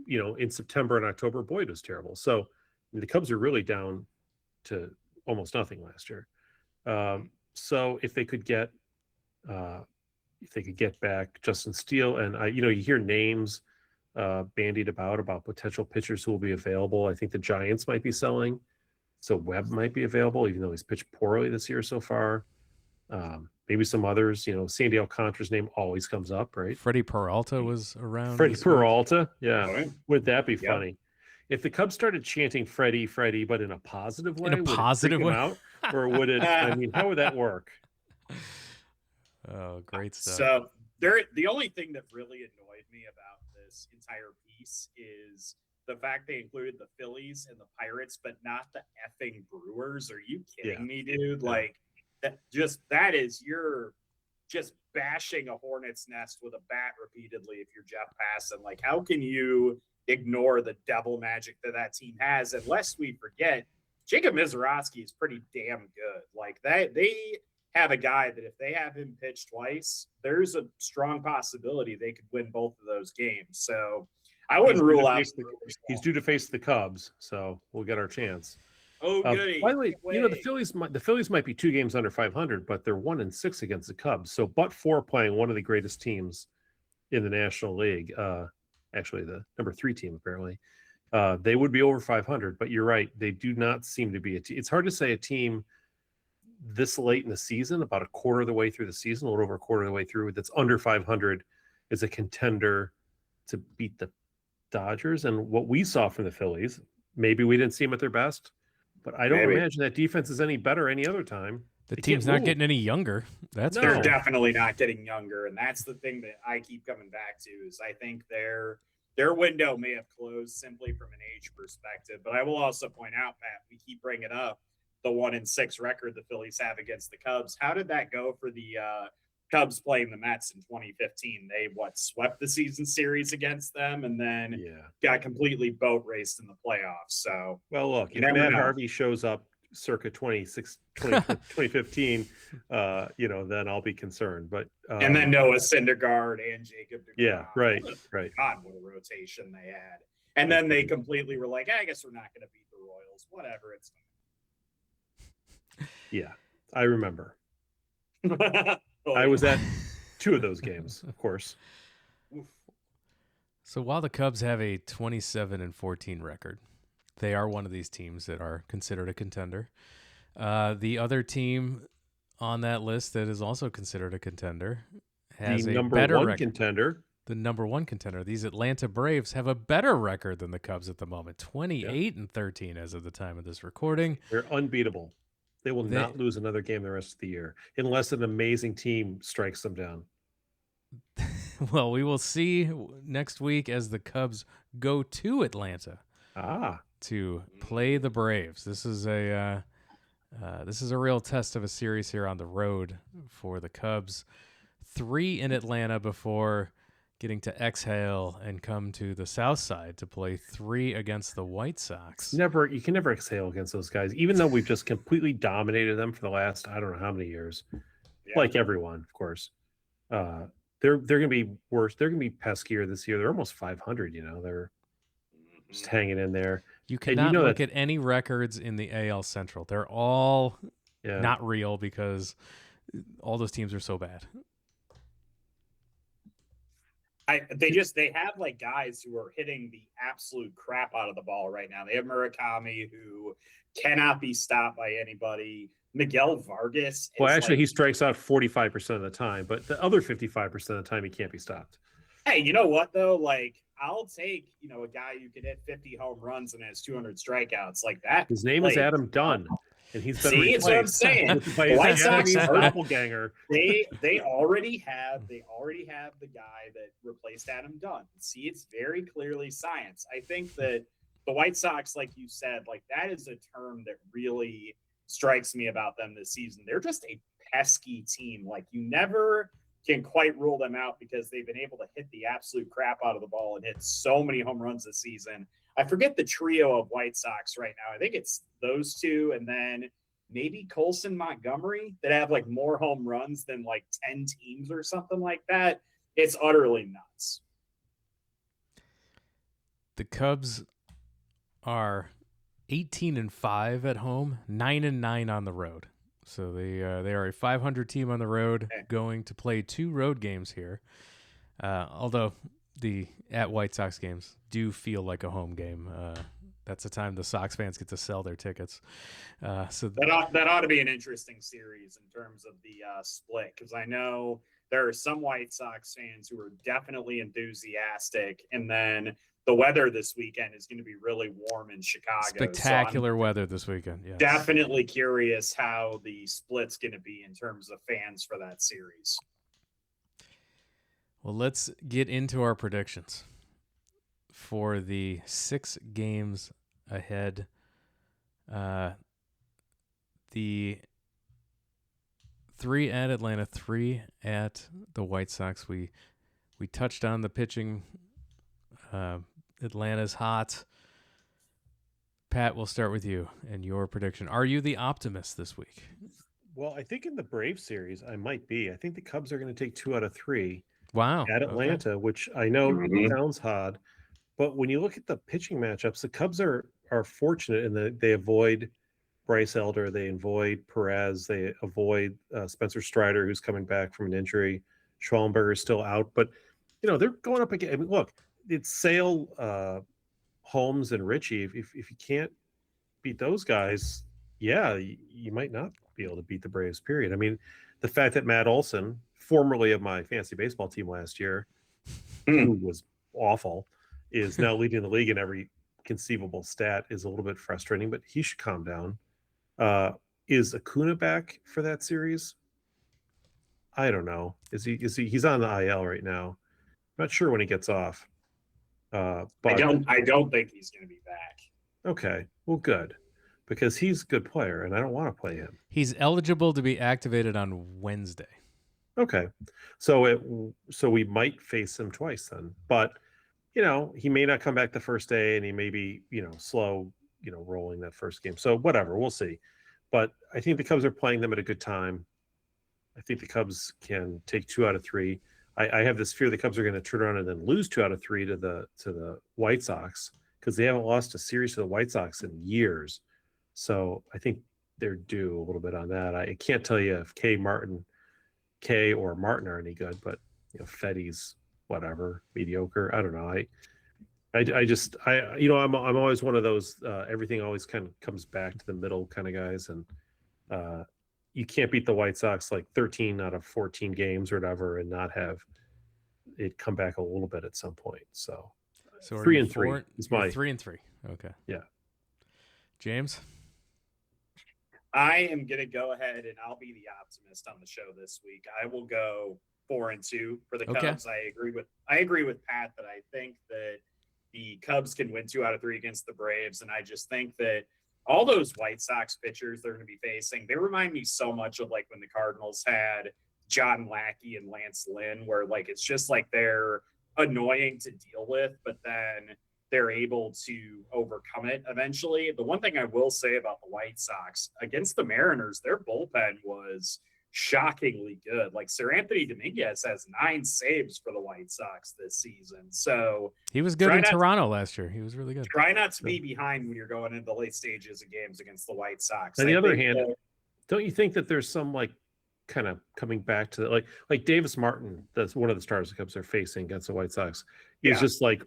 in September and October, Boyd was terrible. So the Cubs are really down to almost nothing last year. So if they could get back Justin Steele, and you hear names bandied about potential pitchers who will be available. I think the Giants might be selling, so Webb might be available, even though he's pitched poorly this year so far. Maybe some others. Sandy Alcantara's name always comes up, right? Freddie Peralta was around. Freddie Peralta, yeah. Right. Would that be funny? If the Cubs started chanting Freddie, but in a positive way, out, or would it? I mean, how would that work? Oh, great stuff. So the only thing that really annoyed me about this entire piece is the fact they included the Phillies and the Pirates, but not the effing Brewers. Are you kidding me, dude? Yeah. Like you're just bashing a hornet's nest with a bat repeatedly if you're Jeff Passan. Like, how can you ignore the devil magic that team has? And lest we forget, Jacob Mizorowski is pretty damn good. Like, that they have a guy that if they have him pitch twice, there's a strong possibility they could win both of those games. So I wouldn't rule out. He's due to face the Cubs, so we'll get our chance. Oh, goody. By the way, the Phillies might be 2 games under 500, but they're 1-6 against the Cubs. So, but for playing one of the greatest teams in the National League, actually the number 3 team apparently, they would be over 500. But you're right, they do not seem to be a team. It's hard to say a team this late in the season, about a quarter of the way through the season, a little over a quarter of the way through, that's under 500 is a contender to beat the Dodgers. And what we saw from the Phillies, maybe we didn't see them at their best, but I don't imagine that defense is any better any other time. The team's not getting any younger. They're definitely not getting younger, and that's the thing that I keep coming back to is I think their window may have closed simply from an age perspective. But I will also point out, Pat, we keep bringing up the 1-6 record the Phillies have against the Cubs. How did that go for the Cubs playing the Mets in 2015? They swept the season series against them, and then got completely boat raced in the playoffs. So, well, look, if Matt Harvey shows up circa 2015, then I'll be concerned. But and then Noah Syndergaard and Jacob DeGrom. Yeah, right. God, what a rotation they had. And then they completely were like, I guess we're not going to beat the Royals. Whatever, it's fine. Yeah, I remember. I was at 2 of those games, of course. So while the Cubs have a 27-14 record, they are one of these teams that are considered a contender. The other team on that list that is also considered a contender has a better record. Contender. The number 1 contender. These Atlanta Braves have a better record than the Cubs at the moment, 28-13 as of the time of this recording. They're unbeatable. They will not lose another game the rest of the year unless an amazing team strikes them down. Well, we will see next week as the Cubs go to Atlanta to play the Braves. This is a real test of a series here on the road for the Cubs. 3 in Atlanta before getting to exhale and come to the South Side to play 3 against the White Sox. You can never exhale against those guys, even though we've just completely dominated them for the last, I don't know how many years. Yeah. Like everyone, of course. They're going to be worse. They're going to be peskier this year. They're almost 500, They're just hanging in there. You cannot look at any records in the AL Central. They're all not real because all those teams are so bad. They have like guys who are hitting the absolute crap out of the ball right now. They have Murakami, who cannot be stopped by anybody. Miguel Vargas. Well, actually, he strikes out 45% of the time, but the other 55% of the time he can't be stopped. Hey, you know what though? Like, I'll take, a guy who can hit 50 home runs and has 200 strikeouts like that. His name is Adam Dunn, and he's been See, it's what I'm replaced saying. by The his White Sox Japanese are doppelganger. they already have the guy that replaced Adam Dunn. See, it's very clearly science. I think that the White Sox, like you said, like that is a term that really strikes me about them this season. They're just a pesky team. Like you never can quite rule them out because they've been able to hit the absolute crap out of the ball and hit so many home runs this season. I forget the trio of White Sox right now. I think it's those two and then maybe Colson Montgomery that have like more home runs than like 10 teams or something like that. It's utterly nuts. The Cubs are 18-5 at home, 9-9 on the road. So they are a 500 team on the road, going to play 2 road games here. Although the at White Sox games do feel like a home game. That's the time the Sox fans get to sell their tickets. So that ought to be an interesting series in terms of the split, because I know there are some White Sox fans who are definitely enthusiastic, and then the weather this weekend is going to be really warm in Chicago. Spectacular weather this weekend. Yes. Definitely curious how the split's going to be in terms of fans for that series. Well, let's get into our predictions for the 6 games ahead. The 3 at Atlanta, 3 at the White Sox. We touched on the pitching. Atlanta's hot. Pat, we'll start with you and your prediction. Are you the optimist this week? Well, I think in the Braves series, I might be. I think the Cubs are going to take 2 out of 3. Wow. At Atlanta, which I know sounds odd, but when you look at the pitching matchups, the Cubs are fortunate in that they avoid Bryce Elder, they avoid Perez, they avoid Spencer Strider, who's coming back from an injury. Schwallenberger is still out, but they're going up again. I mean, look, it's Sale, Holmes, and Richie. If you can't beat those guys, yeah, you might not be able to beat the Braves. Period. I mean, the fact that Matt Olson, formerly of my fantasy baseball team last year, who was awful, is now leading the league in every conceivable stat is a little bit frustrating, but he should calm down. Is Acuna back for that series? I don't know. Is he? He's on the IL right now. I'm not sure when he gets off. But I don't think he's going to be back. Okay, well, good, because he's a good player, and I don't want to play him. He's eligible to be activated on Wednesday. Okay, so we might face him twice then, but he may not come back the first day, and he may be slow rolling that first game. So whatever, we'll see. But I think the Cubs are playing them at a good time. I think the Cubs can take 2 out of 3. I have this fear the Cubs are going to turn around and then lose 2 out of 3 to the White Sox, because they haven't lost a series to the White Sox in years. So I think they're due a little bit on that. I can't tell you if Kay or Martin are any good, but Fetty's whatever, mediocre. I don't know. I'm always one of those everything always kind of comes back to the middle kind of guys, and you can't beat the White Sox like 13 out of 14 games or whatever and not have it come back a little bit at some point. So 3-3 is my 3-3. Okay. Yeah. James? I am going to go ahead and I'll be the optimist on the show this week. I will go 4-2 for the Cubs. I agree with Pat that I think that the Cubs can win 2 out of 3 against the Braves. And I just think that all those White Sox pitchers they're going to be facing, they remind me so much of like when the Cardinals had John Lackey and Lance Lynn, where like it's just like they're annoying to deal with, but then they're able to overcome it eventually. The one thing I will say about the White Sox against the Mariners, their bullpen was shockingly good. Like Sir Anthony Dominguez has 9 saves for the White Sox this season. So he was good in Toronto last year. He was really good. Try not to be behind when you're going into the late stages of games against the White Sox. On the other hand, don't you think that there's some like kind of coming back to like Davis Martin, that's one of the stars the Cubs are facing against the White Sox, is just like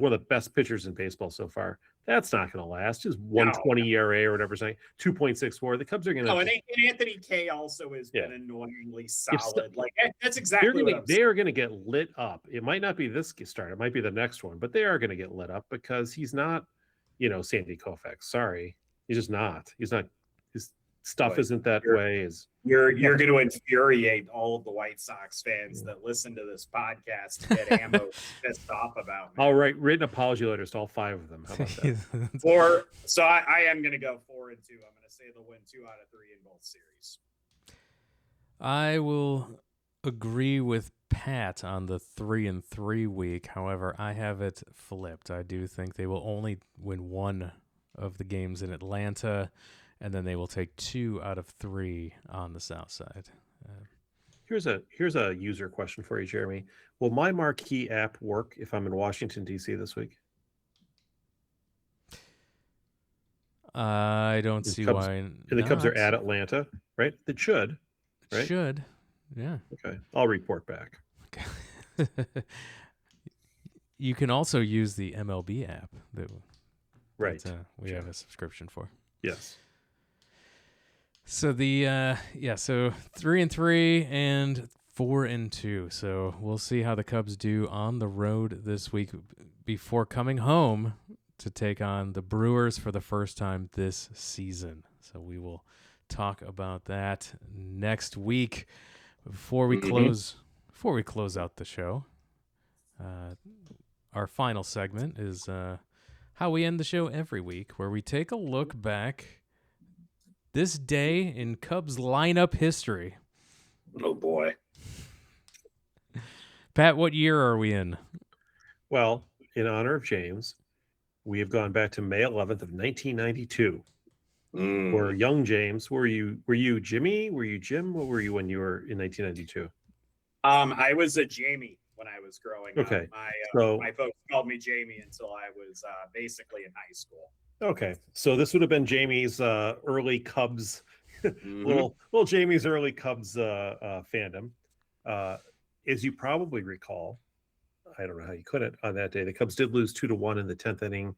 one of the best pitchers in baseball so far. That's not going to last. Just 120 ERA or whatever, saying 2.64. The Cubs are going to. No, and Anthony K also has been annoyingly solid. That's exactly they are going to get lit up. It might not be this start. It might be the next one, but they are going to get lit up because he's not, Sandy Koufax. Sorry, he's just not. He's not. His stuff isn't that way. You're going to infuriate all of the White Sox fans that listen to this podcast to get ammo pissed off about me. I'll write written apology letters to all 5 of them. How about that? I am going to go 4-2. I'm going to say they'll win 2 out of 3 in both series. I will agree with Pat on the 3-3 week. However, I have it flipped. I do think they will only win 1 of the games in Atlanta, and then they will take 2 out of 3 on the South Side. Here's a user question for you, Jeremy. Will my marquee app work if I'm in Washington, D.C. this week? I don't see why. And the Cubs are at Atlanta, right? It should. Right? It should. Yeah. Okay. I'll report back. Okay. You can also use the MLB app that we have a subscription for. Yes. So so 3-3 and 4-2. So we'll see how the Cubs do on the road this week before coming home to take on the Brewers for the first time this season. So we will talk about that next week. Before we close out the show, our final segment is how we end the show every week, where we take a look back this day in Cubs lineup history. Oh boy. Pat, what year are we in? Well, in honor of James, we have gone back to May 11th of 1992. Or young James. Were you Jimmy? Were you Jim? What were you when you were in 1992? I was a Jamie when I was growing up. My folks called me Jamie until I was basically in high school. Okay, so this would have been Jamie's early Cubs, little Jamie's early Cubs fandom. As you probably recall, I don't know how you couldn't on that day. The Cubs did lose 2-1 in the 10th inning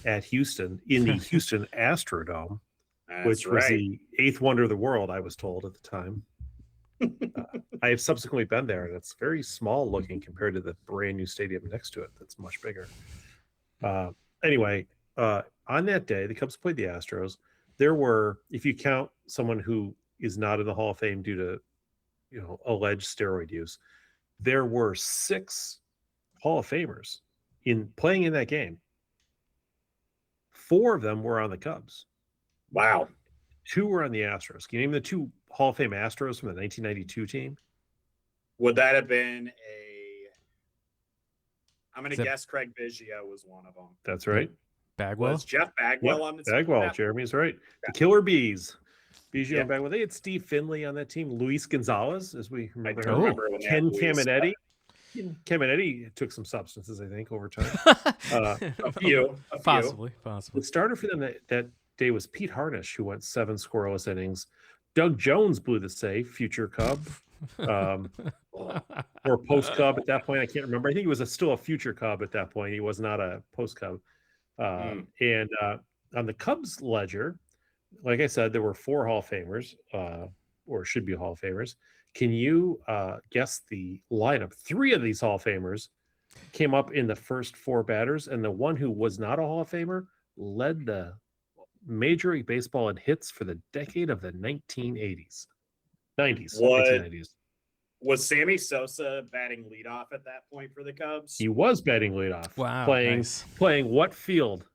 at Houston in the Houston Astrodome, which was the 8th wonder of the world, I was told at the time. I have subsequently been there, and it's very small looking compared to the brand new stadium next to it. That's much bigger. Anyway, on that day, the Cubs played the Astros. There were, if you count someone who is not in the Hall of Fame due to, alleged steroid use, there were 6 Hall of Famers playing in that game. 4 of them were on the Cubs. Wow. 2 were on the Astros. Can you name the 2 Hall of Fame Astros from the 1992 team? Would that have been I'm going to guess Craig Biggio was one of them. That's right. Bagwell? Was Jeff Bagwell on the team? Bagwell, Jeremy's right. The Killer Bees. Biggio and Bagwell. They had Steve Finley on that team. Luis Gonzalez, as we remember. I remember when Ken Caminetti. Caminetti took some substances, I think, over time. A few. Possibly. The starter for them that day was Pete Harnish, who went 7 scoreless innings. Doug Jones blew the save, future Cub. Or post Cub at that point. I can't remember. I think he was still a future Cub at that point. He was not a post Cub. And on the Cubs ledger, like I said, there were 4 Hall of Famers, or should be Hall of Famers. Can you guess the lineup? 3 of these Hall of Famers came up in the first 4 batters, and the one who was not a Hall of Famer led the Major League Baseball in hits for the decade of the 1980s. 1990s. Was Sammy Sosa batting leadoff at that point for the Cubs? He was batting leadoff. Wow. Playing what field?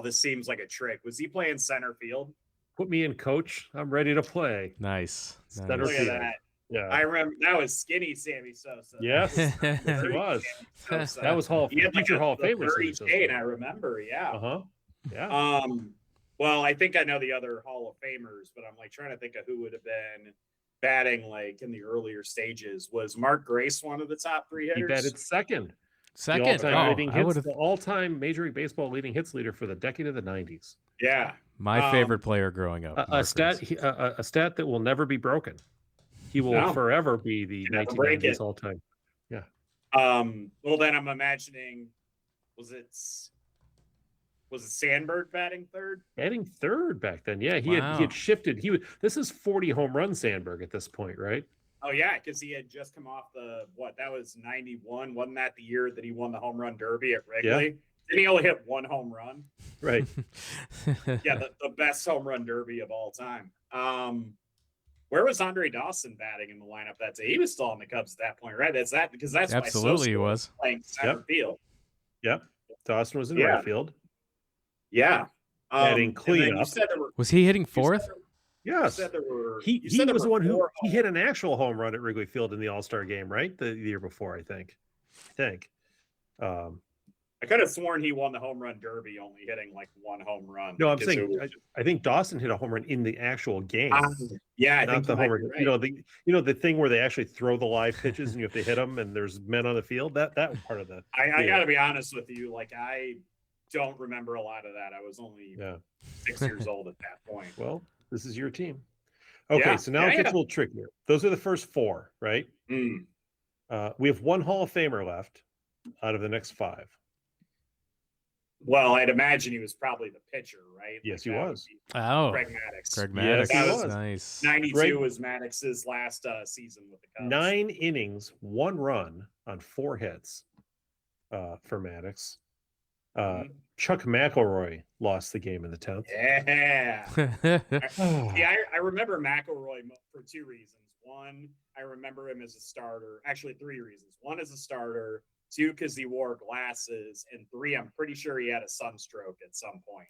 This seems like a trick. Was he playing center field? Put me in, coach. I'm ready to play. Nice. Center Look field. at that. Yeah. I remember that was skinny Sammy Sosa. Yes, it was. That was future Hall of Famers. 30 I remember. Yeah. Yeah. Well, I think I know the other Hall of Famers, but I'm trying to think of who would have been batting in the earlier stages. Was Mark Grace one of the top 3 hitters? He batted second. The all-time Major League Baseball leading hits leader for the decade of the 90s. Yeah. My favorite player growing up. A stat that will never be broken. He will forever be the 1990s all-time. Yeah. Well, then I'm imagining, was it Sandberg batting third? Batting third back then. Yeah, he had shifted. This is 40 home run Sandberg at this point, right? Oh yeah, because he had just come off that was 91. Wasn't that the year that he won the home run derby at Wrigley? Yeah. Didn't he only hit one home run? Right. Yeah, the best home run derby of all time. Where was Andre Dawson batting in the lineup that day? He was still on the Cubs at that point, right? That's absolutely he was playing center field. Yep. Dawson was in right field. Yeah. Batting cleanup. Was he hitting fourth? Yes. He was the one who he hit an actual home run at Wrigley Field in the All-Star game, right? The year before, I think. I could have sworn he won the home run derby, only hitting like one home run. No, I'm saying I think Dawson hit a home run in the actual game. Yeah, I not think the home run. Right. The thing where they actually throw the live pitches and you have to hit them, and there's men on the field. That was part of that. I got to be honest with you, like I don't remember a lot of that. I was only 6 years old at that point. Well, this is your team. Okay, so now it gets a little trickier. Those are the first four, right? Mm. We have one Hall of Famer left out of the next five. Well, I'd imagine he was probably the pitcher, right? Yes, he was. Oh, Craig Maddox. Craig Maddox. Yes, he was. Nice. 92 was Maddox's last season with the Cubs. 9 innings, 1 run on 4 hits for Maddox. Chuck McElroy lost the game in the 10th. Yeah. I remember McElroy for 2 reasons. One, I remember him as a starter. Actually, 3 reasons. 1, as a starter. 2, because he wore glasses. And 3, I'm pretty sure he had a sunstroke at some point.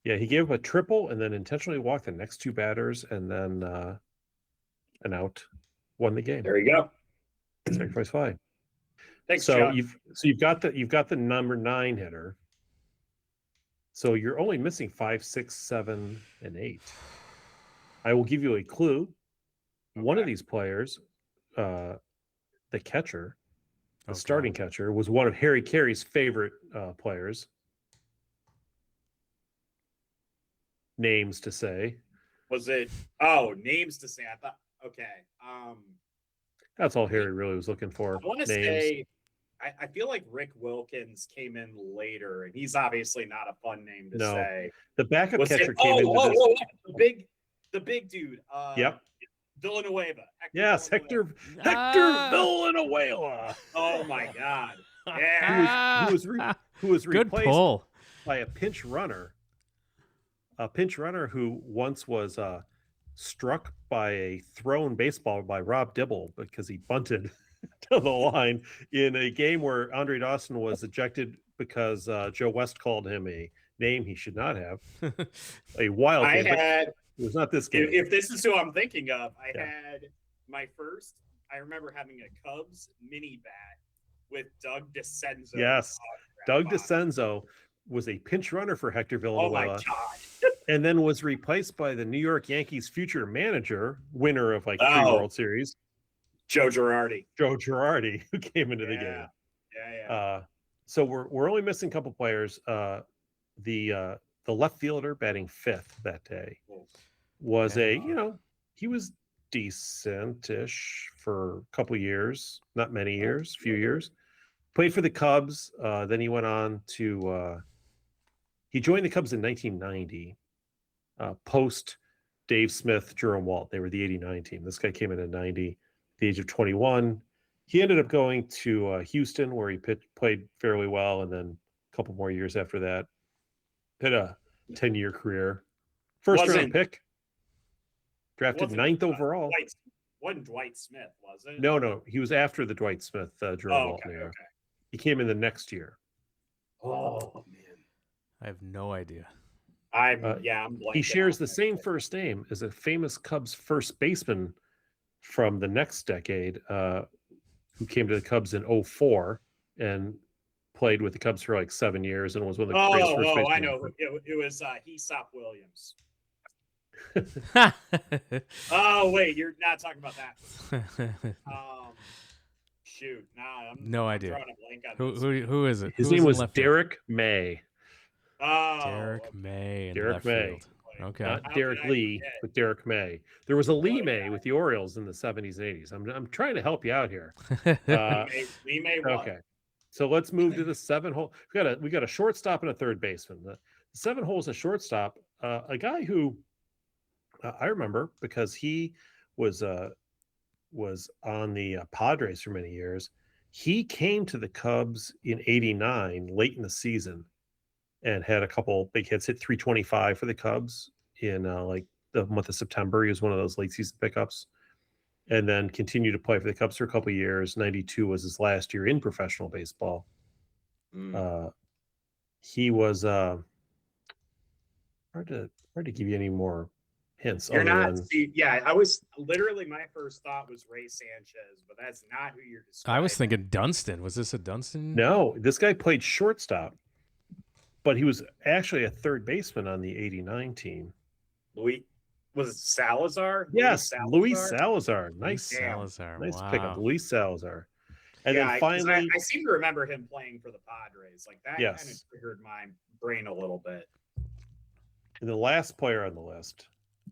Yeah, he gave up a triple and then intentionally walked the next 2 batters and then an out, won the game. There you go. Sacrifice fly. Thanks, so Chuck. you've got the number 9 hitter. So you're only missing 5, 6, 7, and 8. I will give you a clue. Okay. One of these players, the catcher, the starting catcher, was one of Harry Carey's favorite players. Names to say. Was it? Oh, names to say. I thought. Okay. That's all Harry really was looking for. I want to say. I feel like Rick Wilkins came in later, and he's obviously not a fun name to say. The backup catcher came into this. The big dude. Yep. Villanueva. Hector Villanueva. Oh my God! Yeah. Who was replaced by a pinch runner who once was struck by a thrown baseball by Rob Dibble because he bunted to the line in a game where Andre Dawson was ejected because Joe West called him a name he should not have. A wild game. It was not this game. If this is who I'm thinking of, I remember having a Cubs mini bat with Doug DeCenzo. Yes. Doug DeCenzo was a pinch runner for Hector Villanueva. Oh my God. And then was replaced by the New York Yankees future manager, winner of 3 World Series. Joe Girardi, who came into the game. Yeah. So we're only missing a couple players. The left fielder batting 5th that day was he was decent-ish for a couple years, not many years, few years. Played for the Cubs. Then he went on to he joined the Cubs in 1990. Post Dave Smith, Jerome Walt. They were the 89 team. This guy came in at 90. The age of 21. He ended up going to Houston, where he played fairly well, and then a couple more years after that, had a 10-year career. First round pick, drafted 9th overall. Wasn't Dwight Smith, was it? No, he was after the Dwight Smith Jerome Walt era. Okay. He came in the next year. Oh man, I have no idea. I'm blanking. He shares the same first name as a famous Cubs first baseman from the next decade, who came to the Cubs in 2004 and played with the Cubs for 7 years and was one of the greatest first basemen. I know. It was Aesop Williams. Oh, wait, you're not talking about that. Shoot. Nah, no idea. I'm drawing a blank on who is it? His name was Derek May. Derek May. Derek May. Okay. Not How Derek could I Lee, forget? but Derek May. There was a Lee What a May guy. with the Orioles in the 70s and 80s. I'm trying to help you out here. Lee May what? Okay. So let's move to the 7-hole. We got a shortstop and a third baseman. The 7 holes a shortstop, a guy who I remember because he was on the Padres for many years. He came to the Cubs in '89, late in the season, and had a couple big hits. Hit 325 for the Cubs in like the month of September. He was one of those late season pickups, and then continued to play for the Cubs for a couple of years. '92 was his last year in professional baseball. He was hard to give you any more hints. You're not. Than, Yeah, I was literally, my first thought was Ray Sanchez, but that's not who you're describing. I was thinking Dunston. Was this a Dunston? no, this guy played shortstop, but he was actually a third baseman on the '89 team. Louis, was it Salazar? Yes, Luis Salazar. Luis Nice, Salazar. nice Wow. pickup, Luis Salazar. And yeah, then finally, I seem to remember him playing for the Padres. Like that Yes. kind of triggered my brain a little bit. and the last player on the list,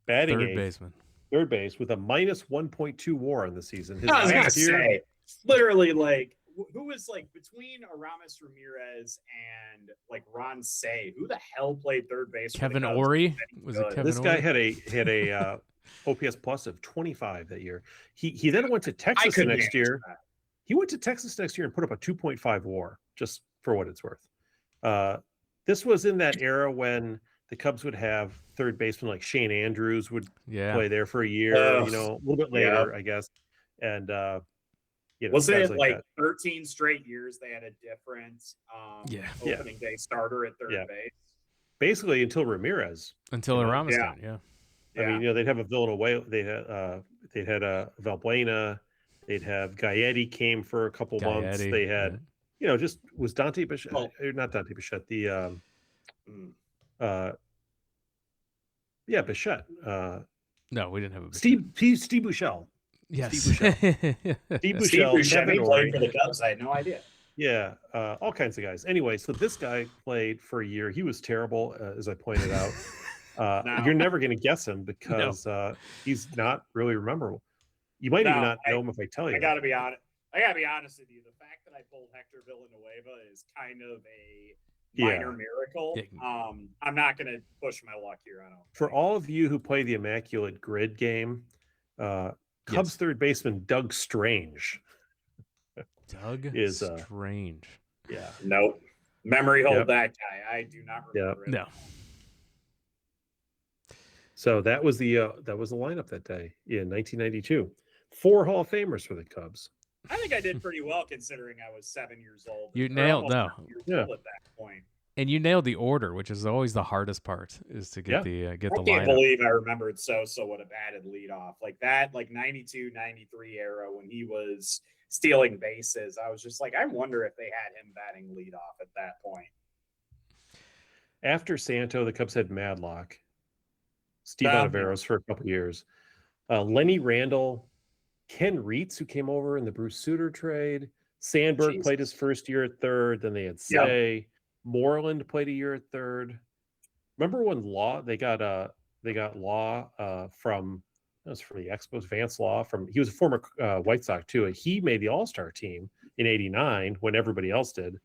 batting Third eighth, baseman. third base with a minus 1.2 WAR in the season. His I was gonna last year, say, literally, like, who was like between Aramis Ramirez and like Ron Say? Who the hell played third base? for the Kevin Cubs? Ory. Was it good. Kevin this guy Ory? had a OPS plus of 25 that year. He then went to I Texas the couldn't next answer year. that. He went to Texas next year and put up a 2.5 WAR, just for what it's worth. This was in that era when the Cubs would have third baseman like Shane Andrews would Yeah. play there for a year, a little bit later, I guess. And Wasn't guys it like that. 13 straight years they had a different opening day starter at third base? Basically until Ramirez. Until Aramis did, yeah. I mean, they'd have a Villanueva, they'd had a Valbuena, they'd have Gaetti came for a couple months. They had, just was Dante Bichette, not Dante Bichette, the Bichette. No, we didn't have a Steve Buechele. Yes. Steve Buechele, Kevin played Ory. for the Cubs. I had no idea. Yeah, all kinds of guys. Anyway, so this guy played for a year. He was terrible, as I pointed out. You're never going to guess him because he's not really memorable. You might even not know him if I tell you. I got to be honest. With you. The fact that I pulled Hector Villanueva is kind of a minor miracle. I'm not going to push my luck here. I don't. For all of you who play the Immaculate Grid game, Cubs third baseman Doug Strange. Doug is Strange. Yeah. Nope. Memory hold that guy. I do not remember it. No. So that was the lineup that day in 1992. 4 Hall of Famers for the Cubs. I think I did pretty well considering I was 7 years old. You nailed at that point. And you nailed the order, which is always the hardest part, is to get the I lineup. can't believe I remembered Sosa would have added leadoff like that, like 92, 93 era when he was stealing bases. I was just like, I wonder if they had him batting leadoff at that point. After Santo, the Cubs had Madlock, Steve Oliveros for a couple of years, Lenny Randall, Ken Reitz, who came over in the Bruce Sutter trade. Sandberg played his first year at third. Then they had Say. Moreland played a year at third. Remember when they got Law from the Expos, Vance Law he was a former White Sox too. He made the All-Star team in '89 when everybody else did.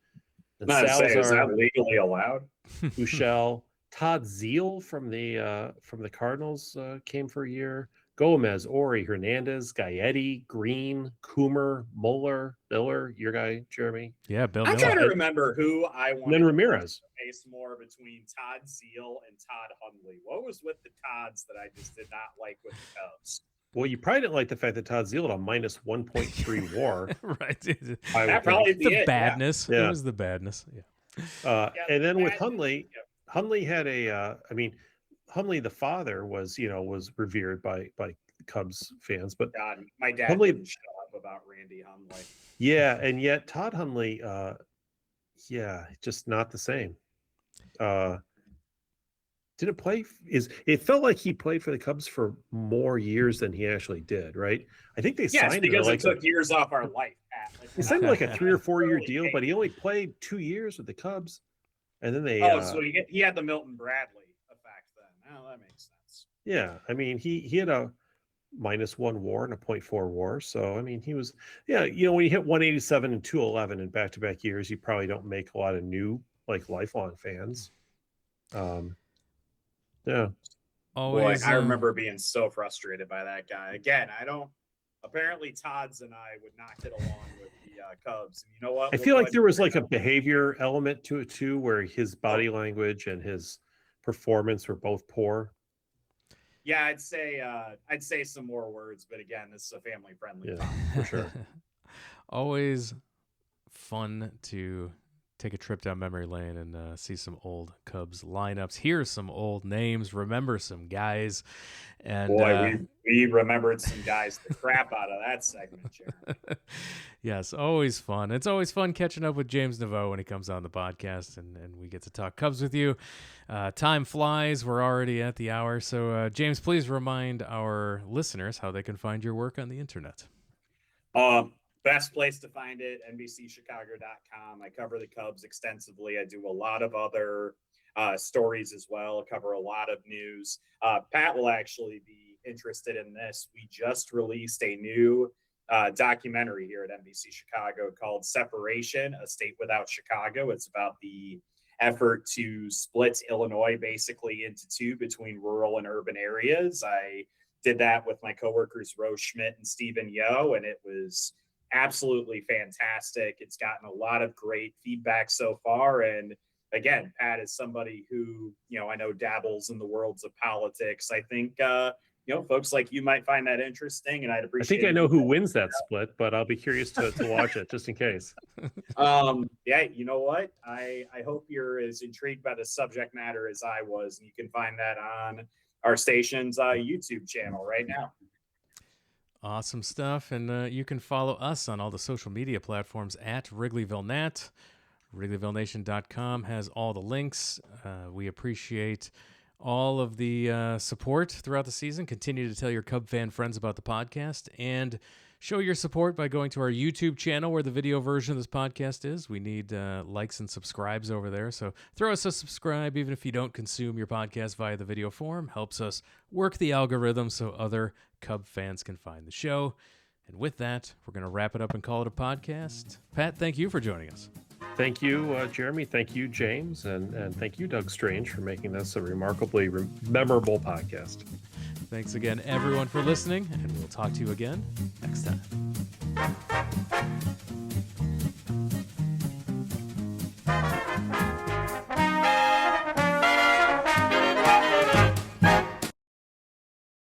And Salazar, is that legally allowed? Buechele, Todd Zeile from the Cardinals came for a year. Gomez, Ory, Hernandez, Gaetti, Green, Coomer, Mueller, Miller, your guy, Jeremy. Yeah, Bill I'm Miller. trying to remember who I wanted then Ramirez. to face more between Todd Zeile and Todd Hundley. What was with the Todds that I just did not like with the Cubs? Well, you probably didn't like the fact that Todd Zeile had a minus 1.3 WAR. Right. That probably be the badness. Yeah. It was the badness. Yeah. And then with Hundley, Hundley had Hundley, the father, was revered by Cubs fans, but God, my dad Hundley didn't shut up about Randy Hundley. Yeah, and yet Todd Hundley, just not the same. Didn't play. It felt like he played for the Cubs for more years than he actually did, right? I think they signed him because it took years off our life. They signed like a 3 or 4 year deal, but he only played 2 years with the Cubs, and then they. So he had the Milton Bradley effect then. Oh, that makes sense. Yeah, I mean, he had a -1 WAR and a .4 WAR. So I mean, he was, yeah, when you hit 187 and 211 in back-to-back years, you probably don't make a lot of new like lifelong fans. Yeah. Boy, Always. I remember being so frustrated by that guy. Again, I don't. Apparently, Todd's and I would not get along with the Cubs. And you know what? I We'll feel go like ahead there and was bring like it a up. behavior element to it too, where his body language and his performance were both poor. Yeah, I'd say some more words, but again, this is a family-friendly Yeah, podcast. for sure. Always fun to take a trip down memory lane and see some old Cubs lineups, hear some old names, remember some guys. And Boy, we remembered some guys the crap out of that segment, Jeremy. yes, always fun. It's always fun catching up with James Neveau when he comes on the podcast and we get to talk Cubs with you. Time flies. We're already at the hour. So, James, please remind our listeners how they can find your work on the internet. Best place to find it, NBCChicago.com. I cover the Cubs extensively. I do a lot of other stories as well, cover a lot of news. Pat will actually be interested in this. We just released a new documentary here at NBC Chicago called Separation, A State Without Chicago. It's about the effort to split Illinois basically into two between rural and urban areas. I did that with my coworkers, Rose Schmidt and Stephen Yo, and it was absolutely fantastic. It's gotten a lot of great feedback so far. And again, Pat is somebody who, I know dabbles in the worlds of politics. I think, folks like you might find that interesting, and I'd appreciate I think I know who wins that split, but I'll be curious to watch it just in case. Yeah, you know what? I hope you're as intrigued by the subject matter as I was, and you can find that on our station's YouTube channel right now. Awesome stuff. And you can follow us on all the social media platforms at WrigleyvilleNat. WrigleyvilleNation.com has all the links. We appreciate all of the support throughout the season. Continue to tell your Cub fan friends about the podcast and show your support by going to our YouTube channel where the video version of this podcast is. We need likes and subscribes over there. So throw us a subscribe, even if you don't consume your podcast via the video form. Helps us work the algorithm so other Cub fans can find the show. And with that, we're going to wrap it up and call it a podcast. Pat, thank you for joining us. Thank you, Jeremy. Thank you, James. And thank you, Doug Strange, for making this a remarkably memorable podcast. Thanks again, everyone, for listening, and we'll talk to you again next time.